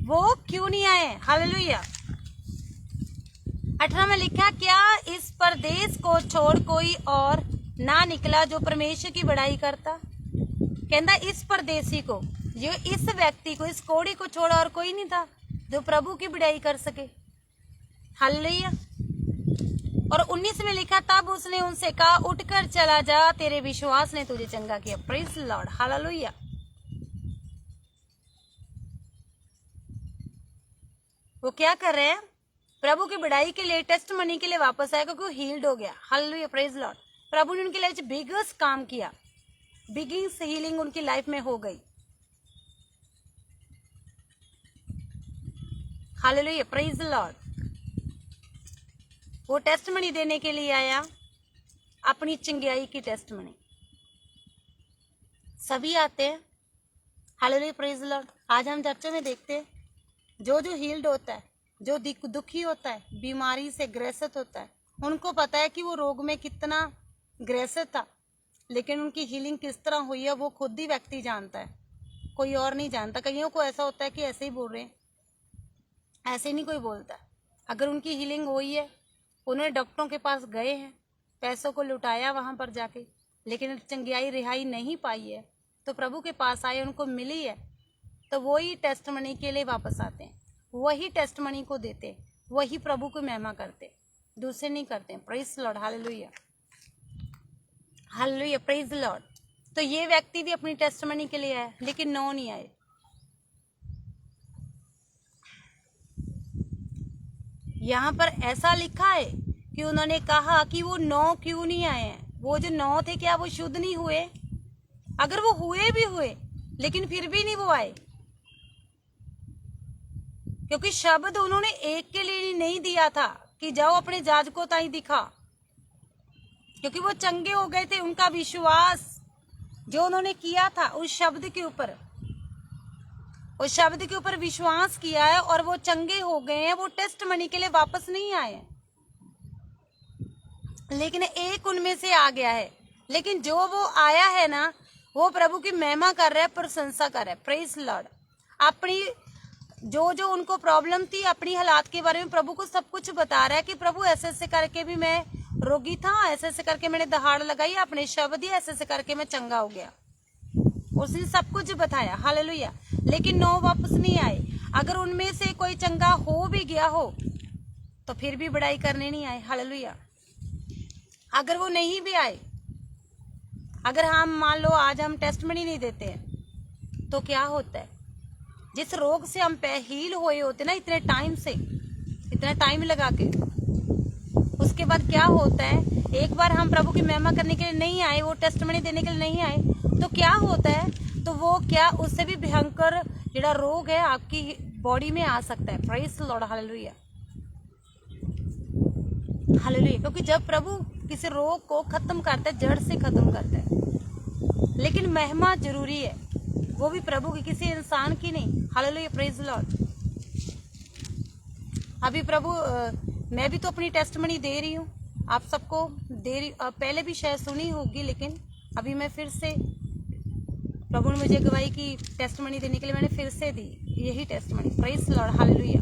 वो क्यों नहीं आए हैं? हालेलुया। 18 में लिखा, क्या इस परदेश को छोड़ कोई और ना निकला जो परमेश्वर की बड़ाई करता? कहता इस परदेसी को, जो इस व्यक्ति को, इस कोड़ी को छोड़ा और कोई नहीं था जो प्रभु की बड़ाई कर सके। हालेलुया। और 19 में लिखा, तब उसने उनसे कहा, उठकर चला जा, तेरे विश्वास ने तुझे चंगा किया। Praise Lord, hallelujah. वो क्या कर रहे हैं? प्रभु की बड़ाई के लिए, टेस्टमनी के लिए वापस आया, क्योंकि वो हील्ड हो गया। Hallelujah, praise Lord. प्रभु ने उनके लिए बिगेस्ट काम किया, बिगिंग्स हीलिंग उनकी लाइफ में हो गई। Hallelujah, praise Lord. वो टेस्टमनी देने के लिए आया, अपनी चंगाई की टेस्टमनी। सभी आते हैं। Hallelujah, praise Lord. आज हम चर्चों में देखते हैं, जो हील्ड होता है, जो दुखी होता है, बीमारी से ग्रसित होता है, उनको पता है कि वो रोग में कितना ग्रसित था, लेकिन उनकी हीलिंग किस तरह हुई है वो खुद ही व्यक्ति जानता है, कोई और नहीं जानता। कईयों को ऐसा होता है कि ऐसे ही बोल रहे हैं, ऐसे नहीं कोई बोलता। अगर उनकी हीलिंग हुई है, उन्होंने डॉक्टरों के पास गए हैं, पैसों को लुटाया वहां पर जाके, लेकिन चंगाई रिहाई नहीं पाई है, तो प्रभु के पास आए, उनको मिली है, तो वही टेस्टमनी के लिए वापस आते हैं, वही टेस्टमनी को देते, वही प्रभु को महिमा करते, दूसरे नहीं करते। Praise Lord, hallelujah, hallelujah, praise Lord. तो ये व्यक्ति भी अपनी टेस्टमनी के लिए आए, लेकिन 9 नहीं आए। यहाँ पर ऐसा लिखा है कि उन्होंने कहा कि वो 9 क्यों नहीं आए हैं? वो जो 9 थे, क्या वो शुद्ध नहीं हुए? अगर वो हुए भी हुए, लेकिन फिर भी नहीं वो आए, क्योंकि शब्द उन्होंने एक के लिए नहीं दिया था कि जाओ अपने जाजकों ताई दिखा, क्योंकि वो चंगे हो गए थे। उनका विश्वास जो उन्होंने किया था उस शब्द के ऊपर, उस शब्द के ऊपर विश्वास किया है, और वो चंगे हो गए हैं। वो टेस्टमनी के लिए वापस नहीं आए, लेकिन एक उनमें से आ गया है। लेकिन जो वो आया है ना, वो प्रभु की महिमा कर रहा है, प्रशंसा कर रहा है। Praise Lord. अपनी जो उनको प्रॉब्लम थी, अपनी हालात के बारे में प्रभु को सब कुछ बता रहा है कि प्रभु ऐसे ऐसे करके भी मैं रोगी था, ऐसे ऐसे करके मैंने दहाड़ लगाई, अपने शब्द दिए, ऐसे ऐसे करके मैं चंगा हो गया। उसने सब कुछ बताया। हालेलुया। लेकिन 9 वापस नहीं आए। अगर उनमें से कोई चंगा हो भी गया हो तो फिर भी बड़ाई करने नहीं आए। हालेलुया। अगर वो नहीं भी आए, अगर हम मान लो आज हम टेस्टमनी नहीं देते हैं, तो क्या होता है? जिस रोग से हम हील हुए होते ना, इतने टाइम से, इतना टाइम लगा के, उसके बाद क्या होता है? एक बार हम प्रभु की महिमा करने के लिए नहीं आए, वो टेस्टमनी देने के लिए नहीं आए, तो क्या होता है? तो वो क्या, उससे भी भयंकर जेड़ा रोग है आपकी बॉडी में आ सकता है। Praise Lord, hallelujah, hallelujah. क्योंकि जब प्रभु किसी रोग को खत्म करता है, जड़ से खत्म करता है, लेकिन महिमा जरूरी है। वो भी प्रभु की, किसी इंसान की नहीं। Hallelujah, praise the Lord. अभी प्रभु मैं भी तो अपनी टेस्टमनी दे रही हूँ, आप सबको दे रही। पहले भी शायद सुनी होगी, लेकिन अभी मैं फिर से, प्रभु ने मुझे गवाही की टेस्टमनी देने के लिए मैंने फिर से दी यही testimony. Praise the Lord, hallelujah.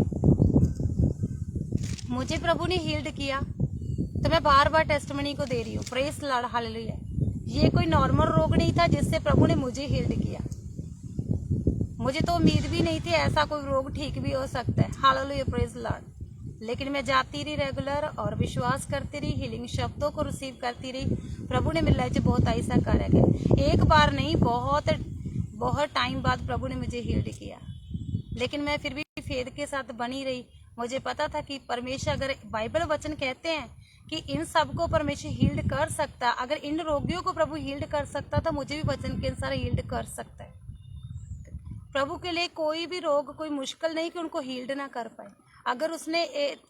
मुझे प्रभु ने हील्ड किया तो मैं बार बार टेस्टमनी को दे रही हूँ। Praise the Lord, hallelujah. ये कोई नॉर्मल रोग नहीं था जिससे प्रभु ने मुझे हील्ड किया। मुझे तो उम्मीद भी नहीं थी ऐसा कोई रोग ठीक भी हो सकता है। Hallelujah, praise the Lord. लेकिन मैं जाती रही रेगुलर और विश्वास करती रही, हीलिंग शब्दों को रिसीव करती रही। प्रभु ने मेरी लाइफ में बहुत ऐसा कार्य किया, एक बार नहीं, बहुत टाइम बाद प्रभु ने मुझे हील्ड किया। लेकिन मैं फिर भी फेथ के साथ बनी रही। मुझे पता था कि परमेश्वर, अगर बाइबल वचन कहते हैं कि इन सबको परमेश्वर हील्ड कर सकता, अगर इन रोगियों को प्रभु हील्ड कर सकता तो मुझे भी वचन के अनुसार हील्ड कर सकता है। प्रभु के लिए कोई भी रोग कोई मुश्किल नहीं कि उनको हील्ड ना कर पाए। अगर उसने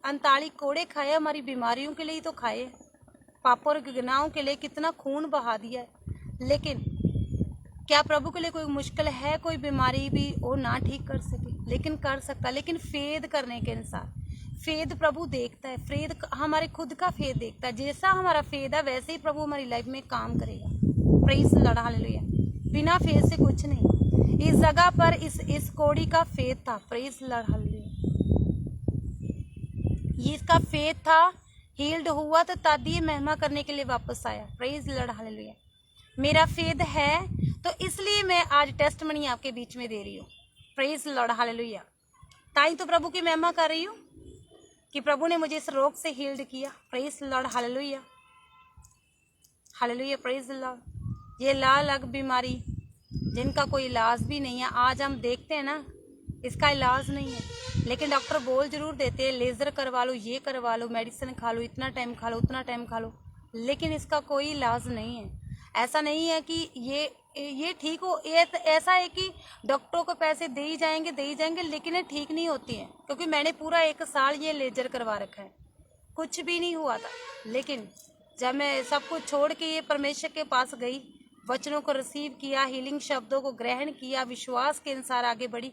39 कोड़े खाए हमारी बीमारियों के लिए ही तो खाए, पापों और गुनाहों के लिए कितना खून बहा दिया है। लेकिन क्या प्रभु के लिए कोई मुश्किल है? कोई बीमारी भी वो ना ठीक कर सके, लेकिन कर सकता। लेकिन फेद करने के अनुसार, फेद प्रभु देखता है, फेद हमारे खुद का फेद देखता है। जैसा हमारा फेद है वैसे ही प्रभु हमारी लाइफ में काम करेगा। Praise the Lord, hallelujah. बिना फेद से कुछ नहीं। इस जगह पर इस कोड़ी का फेद था। Praise the Lord, hallelujah. ये इसका फेद था, हील्ड हुआ तो तद ये महिमा करने के लिए वापस आया। Praise the Lord, hallelujah. मेरा फेद है तो इसलिए मैं आज टेस्टमनी आपके बीच में दे रही हूँ। Praise the Lord, hallelujah. ताई तो प्रभु की महिमा कर रही हूँ कि प्रभु ने मुझे इस रोग से हील्ड किया। Praise the Lord, hallelujah, hallelujah, praise the Lord. ये अलग बीमारी जिनका कोई इलाज भी नहीं है, आज हम देखते हैं ना इसका इलाज नहीं है, लेकिन डॉक्टर बोल जरूर देते हैं लेजर करवा लो, ये करवा लो, मेडिसिन खा लो, इतना टाइम खा लो, उतना टाइम खा लो, लेकिन इसका कोई इलाज नहीं है। ऐसा नहीं है कि ये ठीक हो, ये ऐसा है कि डॉक्टरों को पैसे दे ही जाएंगे, लेकिन ये ठीक नहीं होती है। क्योंकि मैंने पूरा 1 साल ये लेजर करवा रखा है, कुछ भी नहीं हुआ था। लेकिन जब मैं सब कुछ छोड़ के ये परमेश्वर के पास गई, वचनों को रिसीव किया, हीलिंग शब्दों को ग्रहण किया, विश्वास के अनुसार आगे बढ़ी,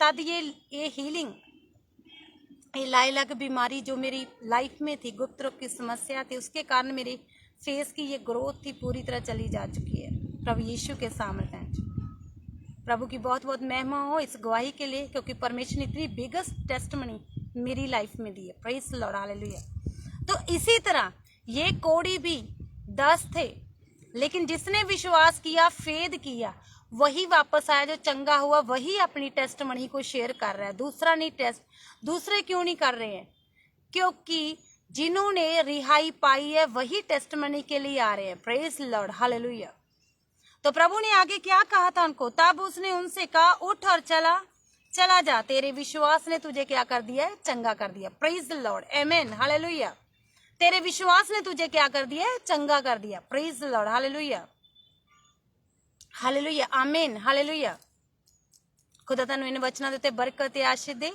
तब ये हीलिंग, ये लाइलाक बीमारी जो मेरी लाइफ में थी, गुप्त रोग की समस्या थी, उसके कारण मेरे फेस की ये ग्रोथ थी पूरी तरह चली जा चुकी है। प्रभु यीशु के सामर्थ्य। प्रभु की बहुत बहुत महिमा हो इस गवाही के लिए, क्योंकि परमेश्वर ने इतनी बिगेस्ट टेस्टमनी मेरी लाइफ में दी है। Praise the Lord, hallelujah. तो इसी तरह ये कोड़ी भी 10 थे, लेकिन जिसने विश्वास किया, फेद किया, वही वापस आया, जो चंगा हुआ वही अपनी टेस्टमनी को शेयर कर रहा है। दूसरा नहीं टेस्ट, दूसरे क्यों नहीं कर रहे हैं? क्योंकि जिन्होंने रिहाई पाई है वही टेस्टमनी के लिए आ रहे हैं। Praise the Lord, hallelujah. तो प्रभु ने आगे क्या कहा था उनको? तब उसने उनसे कहा, उठ और चला जा, तेरे विश्वास ने तुझे क्या कर दिया है? चंगा कर दिया। Praise the Lord, amen, hallelujah. तेरे विश्वास ने तुझे क्या कर दिया है? चंगा कर दिया। Praise the Lord, hallelujah, hallelujah, आमीन, हालेलुया। खुदा तैनूं इन वचनां दे उत्ते बरकत ते आशीष दे।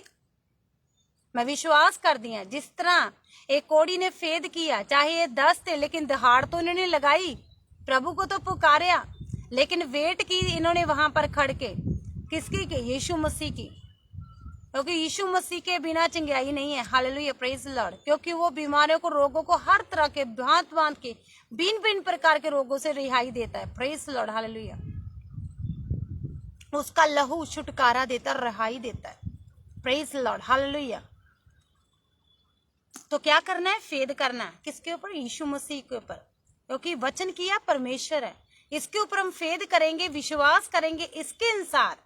मैं विश्वास करती हूँ जिस तरह एक कोड़ी ने फेद किया, चाहे ये 10 थे, लेकिन दहाड़ तो इन्होंने लगाई, प्रभु को तो पुकारा, लेकिन वेट की इन्होंने वहां पर खड़ के, किसकी की? यीशु मसीह की। क्योंकि यीशु मसीह के बिना चंगाई नहीं है। Hallelujah, praise the Lord. क्योंकि वो बीमारियों को, रोगों को, हर तरह के भांत के भिन्न प्रकार के रोगों से रिहाई देता है। Praise the Lord, hallelujah. उसका लहू छुटकारा देता, रिहाई देता है। Praise the Lord, hallelujah. तो क्या करना है? फेद करना है। किसके ऊपर? यीशु मसीह के ऊपर, क्योंकि वचन किया परमेश्वर है, इसके ऊपर हम फेद करेंगे, विश्वास करेंगे, इसके अनुसार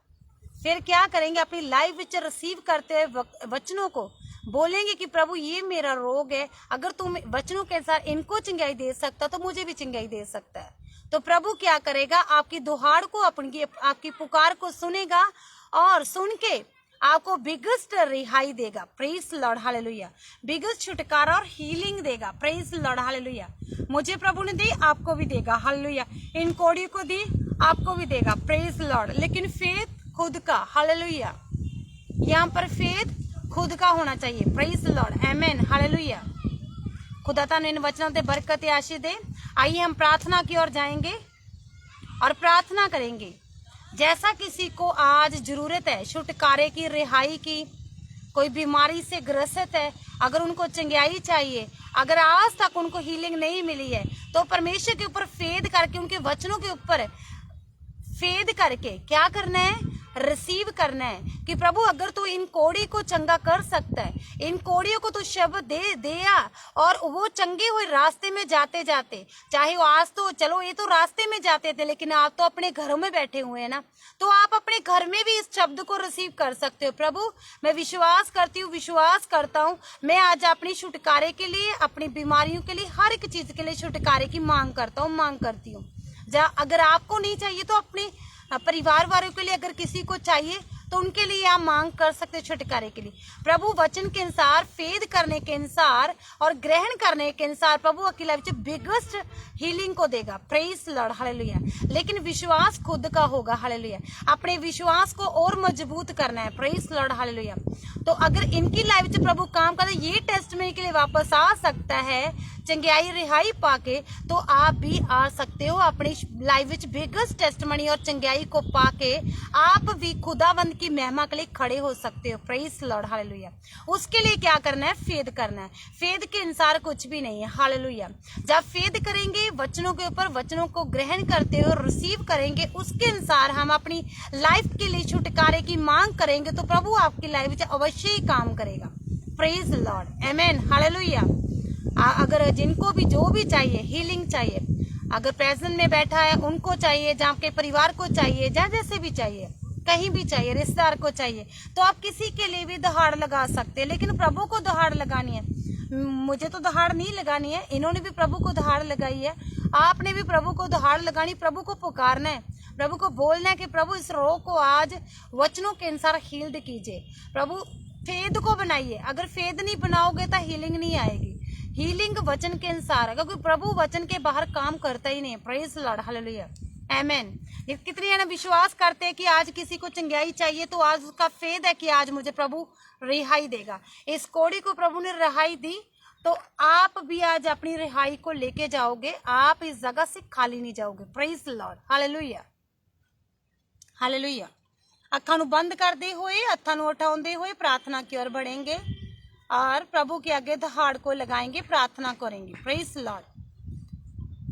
फिर क्या करेंगे? अपनी लाइफ विच रिसीव करते हुए वचनों को बोलेंगे कि प्रभु ये मेरा रोग है, अगर तुम वचनों के अनुसार इनको चंगाई दे सकता तो मुझे भी चंगाई दे सकता है। तो प्रभु क्या करेगा? आपकी दुहाड़ को, आपकी पुकार को सुनेगा और सुन के आपको बिगेस्ट रिहाई देगा। Praise the Lord, hallelujah. Biggest छुटकारा और हीलिंग देगा। Praise the Lord, hallelujah. मुझे प्रभु ने दी, आपको भी देगा। हालेलुया। इन कोड़ी को दी, आपको भी देगा। Praise the Lord. लेकिन फेथ खुद का, हालेलुया। यहाँ पर फेथ खुद का होना चाहिए। Praise the Lord, amen, hallelujah. खुदा ताने इन वचनों से बरकत आशीष दे। आइए हम प्रार्थना की ओर जाएंगे और प्रार्थना करेंगे। जैसा किसी को आज जरूरत है छुटकारे की, रिहाई की, कोई बीमारी से ग्रसित है, अगर उनको चंगाई चाहिए, अगर आज तक उनको हीलिंग नहीं मिली है, तो परमेश्वर के ऊपर फेद करके, उनके वचनों के ऊपर फेद करके क्या करना है, रिसीव करना है कि प्रभु अगर तू इन कोड़ी को चंगा कर सकता है, इन कोड़ियों को तू शब्द दे दिया और वो चंगे हुए रास्ते में जाते जाते, चाहे वो आज तो चलो ये तो रास्ते में जाते थे, लेकिन आप तो अपने घरों में बैठे हुए हैं ना, तो आप अपने घर में भी इस शब्द को रिसीव कर सकते हो। प्रभु मैं विश्वास करती हूँ, विश्वास करता हूँ, मैं आज अपनी छुटकारे के लिए, अपनी बीमारियों के लिए, हर एक चीज के लिए छुटकारे की मांग करता हूँ, मांग करती हूँ। अगर आपको नहीं चाहिए तो अपने परिवार वालों के लिए, अगर किसी को चाहिए तो उनके लिए आप मांग कर सकते हैं छुटकारे के लिए। प्रभु वचन के अनुसार, फेद करने के अनुसार और ग्रहण करने के अनुसार प्रभु आपकी लाइफ में बिगेस्ट हीलिंग को देगा। Praise Lord, hallelujah. लेकिन विश्वास खुद का होगा, हालेलुया। अपने विश्वास को और मजबूत करना है, प्रेज लॉर्ड, हालेलुया। तो अगर इनकी लाइफ में प्रभु काम करे, ये टेस्टमनी के लिए वापस आ सकता है चंगाई रिहाई पाके, तो आप भी आ सकते हो अपनी लाइफ में बिगेस्ट टेस्टमनी और चंगाई को पाके आप भी खुदावंद की महिमा के लिए खड़े हो सकते हो। Praise Lord, hallelujah. उसके लिए क्या करना है, फेद करना है। फेद के अनुसार कुछ भी नहीं है, हालेलुया। जब फेद करेंगे वचनों के ऊपर, वचनों को ग्रहण करते हो, रिसीव करेंगे, उसके अनुसार हम अपनी लाइफ के लिए छुटकारे की मांग करेंगे, तो प्रभु आपकी लाइफ में अवश्य ही काम करेगा। प्रेज लॉर्ड, आमेन, हालेलुया। अगर जिनको भी जो भी चाहिए, हीलिंग चाहिए, अगर प्रेजेंट में बैठा है उनको चाहिए, जहाँ के परिवार को चाहिए, जहाँ जैसे भी चाहिए, कहीं भी चाहिए, रिश्तेदार को चाहिए, तो आप किसी के लिए भी दहाड़ लगा सकते हैं। लेकिन प्रभु को दहाड़ लगानी है, मुझे तो दहाड़ नहीं लगानी है, इन्होंने भी प्रभु को दहाड़ लगाई है, आपने भी प्रभु को दहाड़ लगानी, प्रभु को पुकारना है, प्रभु को बोलना है कि प्रभु इस रोग को आज वचनों के अनुसार हील्ड कीजिए। प्रभु फेद को बनाइए, अगर फेद नहीं बनाओगे तो हीलिंग नहीं आएगी। हीलिंग वचन के अनुसार है, क्योंकि प्रभु वचन के बाहर काम करता ही नहीं। प्रेज लॉर्ड, हालेलुया, आमेन। ये कितने ना विश्वास करते हैं कि आज किसी को चंगाई चाहिए, तो आज उसका फेद है कि आज मुझे प्रभु रिहाई देगा। इस कोड़ी को प्रभु ने रिहाई दी, तो आप भी आज अपनी रिहाई को लेके जाओगे, आप इस जगह से खाली नहीं जाओगे। Praise Lord, hallelujah, hallelujah. अखा नू बंद करते हुए, हत्था नू उठाते हुए प्रार्थना की ओर बढ़ेंगे और प्रभु के आगे दहाड़ को लगाएंगे, प्रार्थना करेंगे। Praise Lord.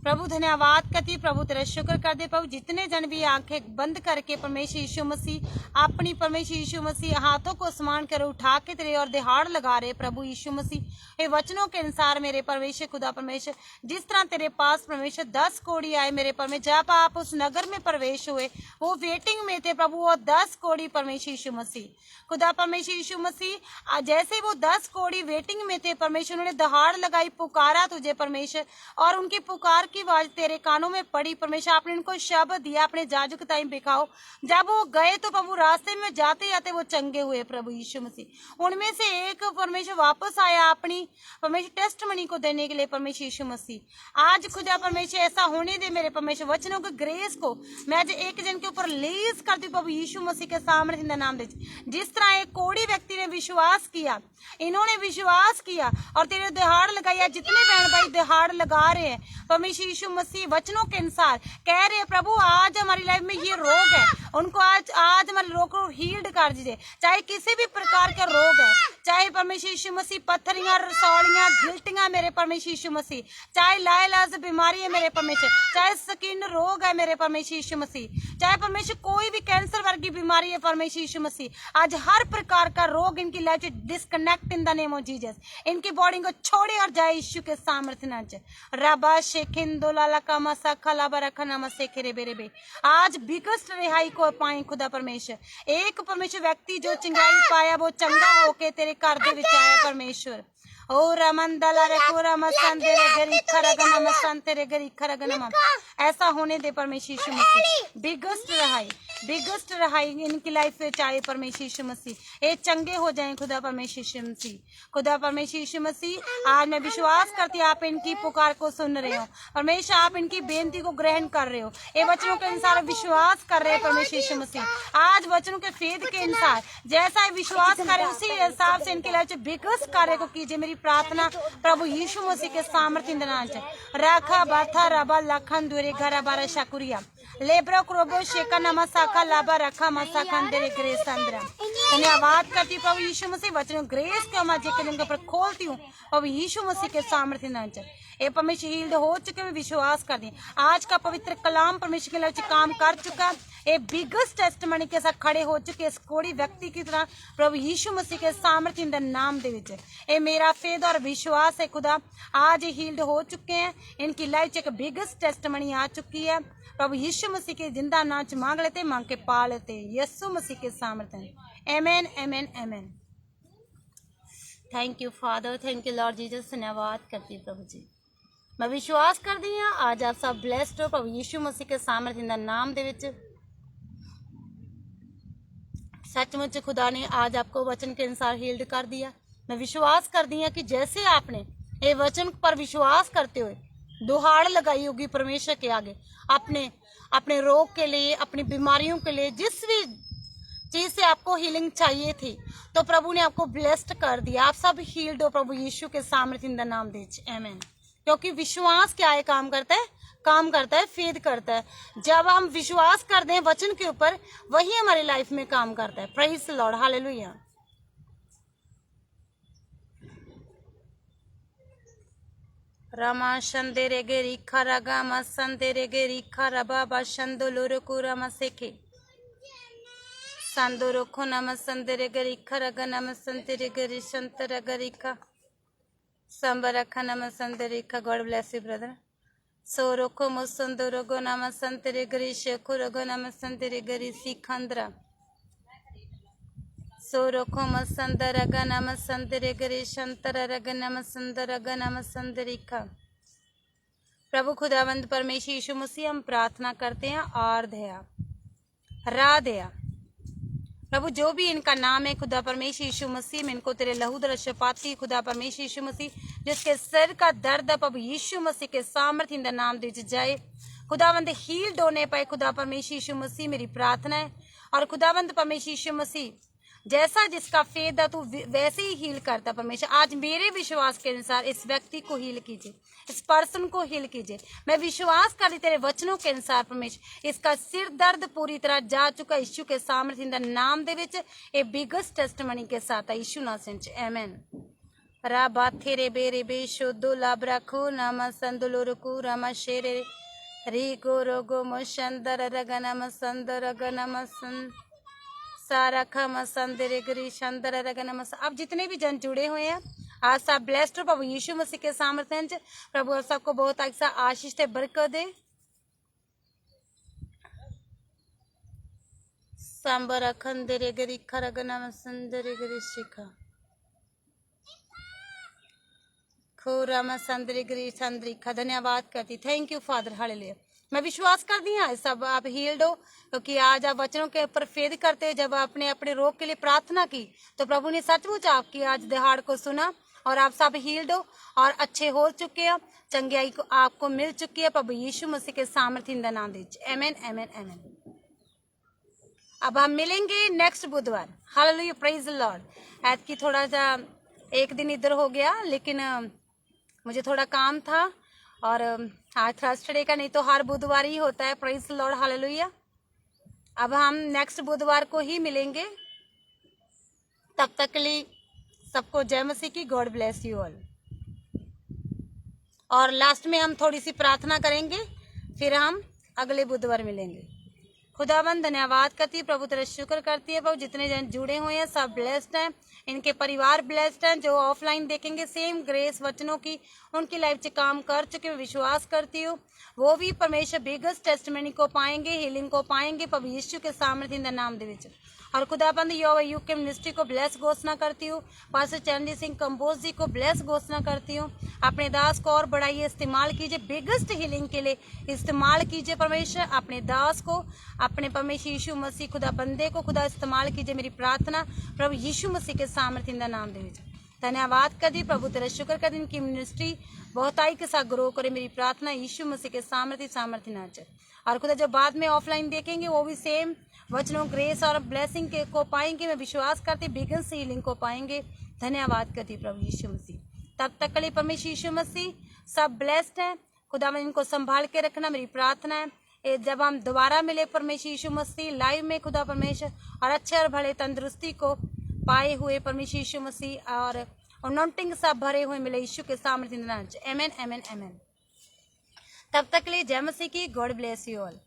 प्रभु धन्यवाद करती, प्रभु तेरा शुक्र कर दे। प्रभु जितने जन भी आंखें बंद करके परमेश्वर यीशु मसीह, अपनी परमेश्वर यीशु मसीह हाथों को समान कर उठा के तेरे और दिहाड़ लगा रहे प्रभु यीशु मसीह, ये वचनों के अनुसार मेरे परमेश्वर खुदा परमेश्वर, जिस तरह तेरे पास परमेश्वर 10 कोड़ी आए मेरे परमेश्वर, जब आप उस नगर में प्रवेश हुए वो वेटिंग में थे प्रभु, वो 10 कोड़ी परमेश्वर यीशु मसीह खुदा परमेश्वर यीशु मसीह, जैसे वो 10 कोड़ी वेटिंग में थे परमेश्वर, उन्होंने दहाड़ लगाई, पुकारा तुझे परमेश्वर, और उनकी पुकार की आवाज तेरे कानों में पड़ी परमेश्वर, आपने उनको शब्द दिया, अपने जाजुक टाइम दिखाओ। जब वो गए तो प्रभु रास्ते में जाते जाते वो चंगे हुए प्रभु यीशु मसीह। उनमें से एक परमेश्वर वापस आया अपनी परमेश्वर टेस्टमनी को देने के लिए परमेश्वर यीशु मसीह। आज खुदा परमेश्वर ऐसा होने दे मेरे परमेश्वर, वचनों के ग्रेस को मैं आज एक जन के ऊपर रिलीज करती प्रभु यीशु मसीह के सामने इन नाम दे। जिस तरह एक कोड़ी व्यक्ति ने विश्वास किया, इन्होंने विश्वास किया और तेरे दहाड़ लगाया, जितने बहन भाई दहाड़ लगा रहे हैं परमेश्वर यीशु मसीह वचनों के अनुसार कह रहे हैं प्रभु आज हमारी लाइफ में ये रोग है, उनको आज हमारे रोग को हील्ड कर दीजिए। चाहे किसी भी प्रकार का रोग है, चाहे परमेश्वर यीशु मसीह पत्थरियां, रसौलियां, गिल्टियां मेरे परमेश्वर यीशु मसीह, चाहे लाइलाज बीमारी है मेरे परमेश्वर, चाहे स्किन रोग है मेरे परमेश्वर यीशु मसीह, चाहे परमेश्वर कोई भी कैंसर वर्गी बीमारी है परमेश्वर यीशु मसीह, आज हर प्रकार का रोग इनकी लाइफ से disconnect in the name of Jesus, इनकी बॉडी को छोड़े और जाए यीशु के सामर्थ्य नाम से। रबा शेखिंदोलाला का मसा खला बरखना मसे खेरे बेरे बे, आज बिगस्ट रिहाई को पाए खुदा परमेश्वर। एक परमेश्वर व्यक्ति जो चंगाई पाया वो चंगा होके तेरे घर दे विच आया परमेश्वर। ओ रमंदला रे कोरा मसंते रे गरी खरगना मसंते रे गरी खरगना, ऐसा होने दे परमेश्वर यीशु मसीह। बिगस्ट रहाई इनकी लाइफ में चाहे परमेश्वर यीशु मसीह, ये चंगे हो जाएं खुदा परमेश्वर यीशु मसीह। खुदा परमेश्वर यीशु मसीह, आज मैं विश्वास करती आप इनकी पुकार को सुन रहे हो परमेश्वर, आप इनकी बेनती को ग्रहण कर रहे हो, ये वचनों के अनुसार विश्वास कर रहे हैं परमेश्वर यीशु मसीह। आज वचनों के फेद के अनुसार जैसा विश्वास करे उसी हिसाब से इनकी लाइफ में बिगस्ट कार्य को कीजिए। मेरी प्रार्थना प्रभु यीशु मसीह के सामर्थ्य नाम से। राखा बाथा रबा लखन दुरे घरा बारा शाकुरिया, लेब्रो क्रोबो शेका नमसाका लाभा रखा मसाका अंदर ग्रेस अंदर। धन्यवाद करती हूँ प्रभु यीशु मसीह, वचनों ग्रेस को मैं जेकर उनके ऊपर खोलती हूँ प्रभु यीशु मसीह के सामर्थ्य नाम से। ये परमेश्वर हील्ड हो चुके हैं, विश्वास कर दी। आज का पवित्र कलाम परमेश्वर के लिए काम कर चुका। ये बिगेस्ट टेस्टमनी के साथ खड़े हो चुके इस कोड़ी व्यक्ति की तरह प्रभु यीशु मसीह के सामर्थ्य इन द नाम दे विच। ये मेरा फेद और विश्वास है खुदा, आज हील्ड हो चुके हैं, इनकी लाइफ एक बिगेस्ट टेस्टमनी आ चुकी है। प्रभु यीशु मसीह के जिंदा नाच मांग लेते, मांग के पा लेते यीशु मसीह के सामर्थ्य। Amen amen amen. Thank you father, thank you Lord Jesus. धन्यवाद करती हूँ प्रभु जी, मैं विश्वास कर दी हूँ आज आप सब ब्लेस्ड हो प्रभु यीशु मसीह के सामर्थ्य इन द नाम दे विच। सचमुच खुदा ने आज आपको वचन के अनुसार हील्ड कर दिया। मैं विश्वास कर दी कि जैसे आपने ये वचन पर विश्वास करते हुए दुहाड़ लगाई होगी परमेश्वर के आगे, अपने अपने रोग के लिए, अपनी बीमारियों के लिए, जिस भी चीज से आपको हीलिंग चाहिए थी, तो प्रभु ने आपको ब्लेस्ड कर दिया। आप सब हील्ड हो प्रभु यीशु के सामर्थ्य इन द नाम दे। आमीन। क्योंकि विश्वास क्या है, काम करता है, काम करता है, फेद करता है। जब हम विश्वास करते हैं वचन के ऊपर, वही हमारी लाइफ में काम करता है। Praise the Lord, hallelujah. रमा शंदेरे गे रिखा रगा मा संदेरे गे रिखा रबा बा शंदोलोरो कुरमा सेके संदोरो खो नम संदेरे गे रिखा रगा नम संदेरे गे रिशंतर गरिका संबरखा नम संदेरिका। God bless you brother. सोरोको मुसंदोरोगो नम संतेरे गरी शेखुरोगो नम संतेरे गरी सिखंद्रा सोरोको मसंदरगा नम संतेरे गरी शंतरगा नम संदरगा नम संदरिका। प्रभु खुदावंद परमेश्वर यीशु मसीह, हम प्रार्थना करते हैं और दया रा दया प्रभु, जो भी इनका नाम है खुदा परमेश्वर यीशु मसीह में, इनको तेरे लहू द्वारा शफाती खुदा परमेश्वर यीशु मसीह, जिसके सिर का दर्द प्रभु यीशु मसीह के सामर्थ्य इन द नाम दे जाए। खुदावंद हील्ड होने पाए खुदा परमेश्वर यीशु मसीह, मेरी प्रार्थना है। और खुदावंद परमेश्वर यीशु मसीह, जैसा जिसका फेद है तू वैसे ही हील करता परमेश्वर। आज मेरे विश्वास के अनुसार इस व्यक्ति को हील कीजिए, इस पर्सन को हील कीजिए। मैं विश्वास कर तेरे वचनों के अनुसार परमेश्वर, इसका सिर दर्द पूरी तरह जा चुका यीशु के सामर्थ्य इन द नाम दे विच, ए बिगेस्ट टेस्टमनी के साथ यीशु नाम से। आमीन। रा बाथेरे बेरे बेशोदो लाब्राखो नाम संदलोरको रामा शेरे री गो रोगो मोशंदर रगनम संदर रगनम सन सारा खम संदरे गरी शंदर रगनम। अब जितने भी जन जुड़े हुए हैं, आज सब ब्लेस्ड हो प्रभु यीशु मसीह के सामर्थ्य। प्रभु आप सबको बहुत अच्छा आशीष दे, बरकत दे। सांबर खंदरे गरी खरगनम संदरे गरी शिखा खोराम संदरे गरी संदरिखा। धन्यवाद करती, थैंक यू फादर, हालेलुया। मैं विश्वास कर दी है सब आप हील्ड हो, क्योंकि आज आप वचनों के ऊपर फेद करते, जब आपने अपने रोग के लिए प्रार्थना की तो प्रभु ने सचमुच आपकी आज दिहाड़ को सुना और आप सब हील्ड हो और अच्छे हो चुके हैं। चंगियाई को आपको मिल चुकी है प्रभु यीशु मसीह के सामर्थ्य इन द नाम दे। आमीन आमीन आमीन। अब हम मिलेंगे नेक्स्ट बुधवार। Hallelujah, praise the Lord. आज की थोड़ा सा एक दिन इधर हो गया, लेकिन मुझे थोड़ा काम था और आज थर्सडे का, नहीं तो हर बुधवार ही होता है। Praise the Lord, hallelujah. अब हम नेक्स्ट बुधवार को ही मिलेंगे। तब तक के लिए सबको जय मसीह की। God bless you all. और लास्ट में हम थोड़ी सी प्रार्थना करेंगे, फिर हम अगले बुधवार मिलेंगे। खुदाबंद धन्यवाद करती है प्रभु, तेरा शुक्र करती है प्रभु, जितने जन जुड़े हुए हैं सब ब्लेस्ड हैं, इनके परिवार ब्लेस्ड हैं। जो ऑफलाइन देखेंगे सेम ग्रेस वचनों की उनकी लाइफ से काम कर चुके, मैं विश्वास करती हूँ वो भी परमेश्वर बिगेस्ट टेस्टमनी को पाएंगे, हीलिंग को पाएंगे प्रभु यीशु के सामर्थ्य इन द नाम दे विच। और खुदाबंद यूके मिनिस्ट्री को ब्लेस घोषणा करती हूँ। पास्टर चरणजीत सिंह कंबोज जी को ब्लेस घोषणा करती हूँ। अपने दास को और बढ़ाइए, इस्तेमाल कीजिए, बिगेस्ट हीलिंग के लिए इस्तेमाल कीजिए परमेश्वर। अपने दास को, अपने परमेश्वर यीशु मसीह खुदा बंदे को खुदा इस्तेमाल कीजिए, मेरी प्रार्थना प्रभु यीशु मसीह के सामर्थ्य इन द नाम दे विच। धन्यवाद कर दी प्रभु, तेरा शुक्र कर दी, इनकी मिनिस्ट्री बहुताई के साथ ग्रो करे, मेरी प्रार्थना यीशु मसीह के सामर्थ्य नाच। और खुदा जो बाद में ऑफलाइन देखेंगे वो भी सेम वचनों ग्रेस और ब्लेसिंग के को पाएंगे, मैं विश्वास करती बिगेस्ट हीलिंग को पाएंगे। धन्यवाद करती प्रभु यीशु मसीह। तब तक के लिए परमेश्वर यीशु मसीह सब ब्लेस्ड हैं। खुदा में इनको संभाल के रखना, मेरी प्रार्थना है जब हम दोबारा मिले परमेश्वर यीशु मसीह लाइव में खुदा परमेश्वर और अच्छे और भले तंदुरुस्ती को पाए हुए परमेश्वर यीशु मसीह और अनॉइंटिंग सब भरे हुए मिले यीशु के सामर्थ्य। आमेन आमेन आमेन। तब तक के लिए जय मसीह की। God bless you all.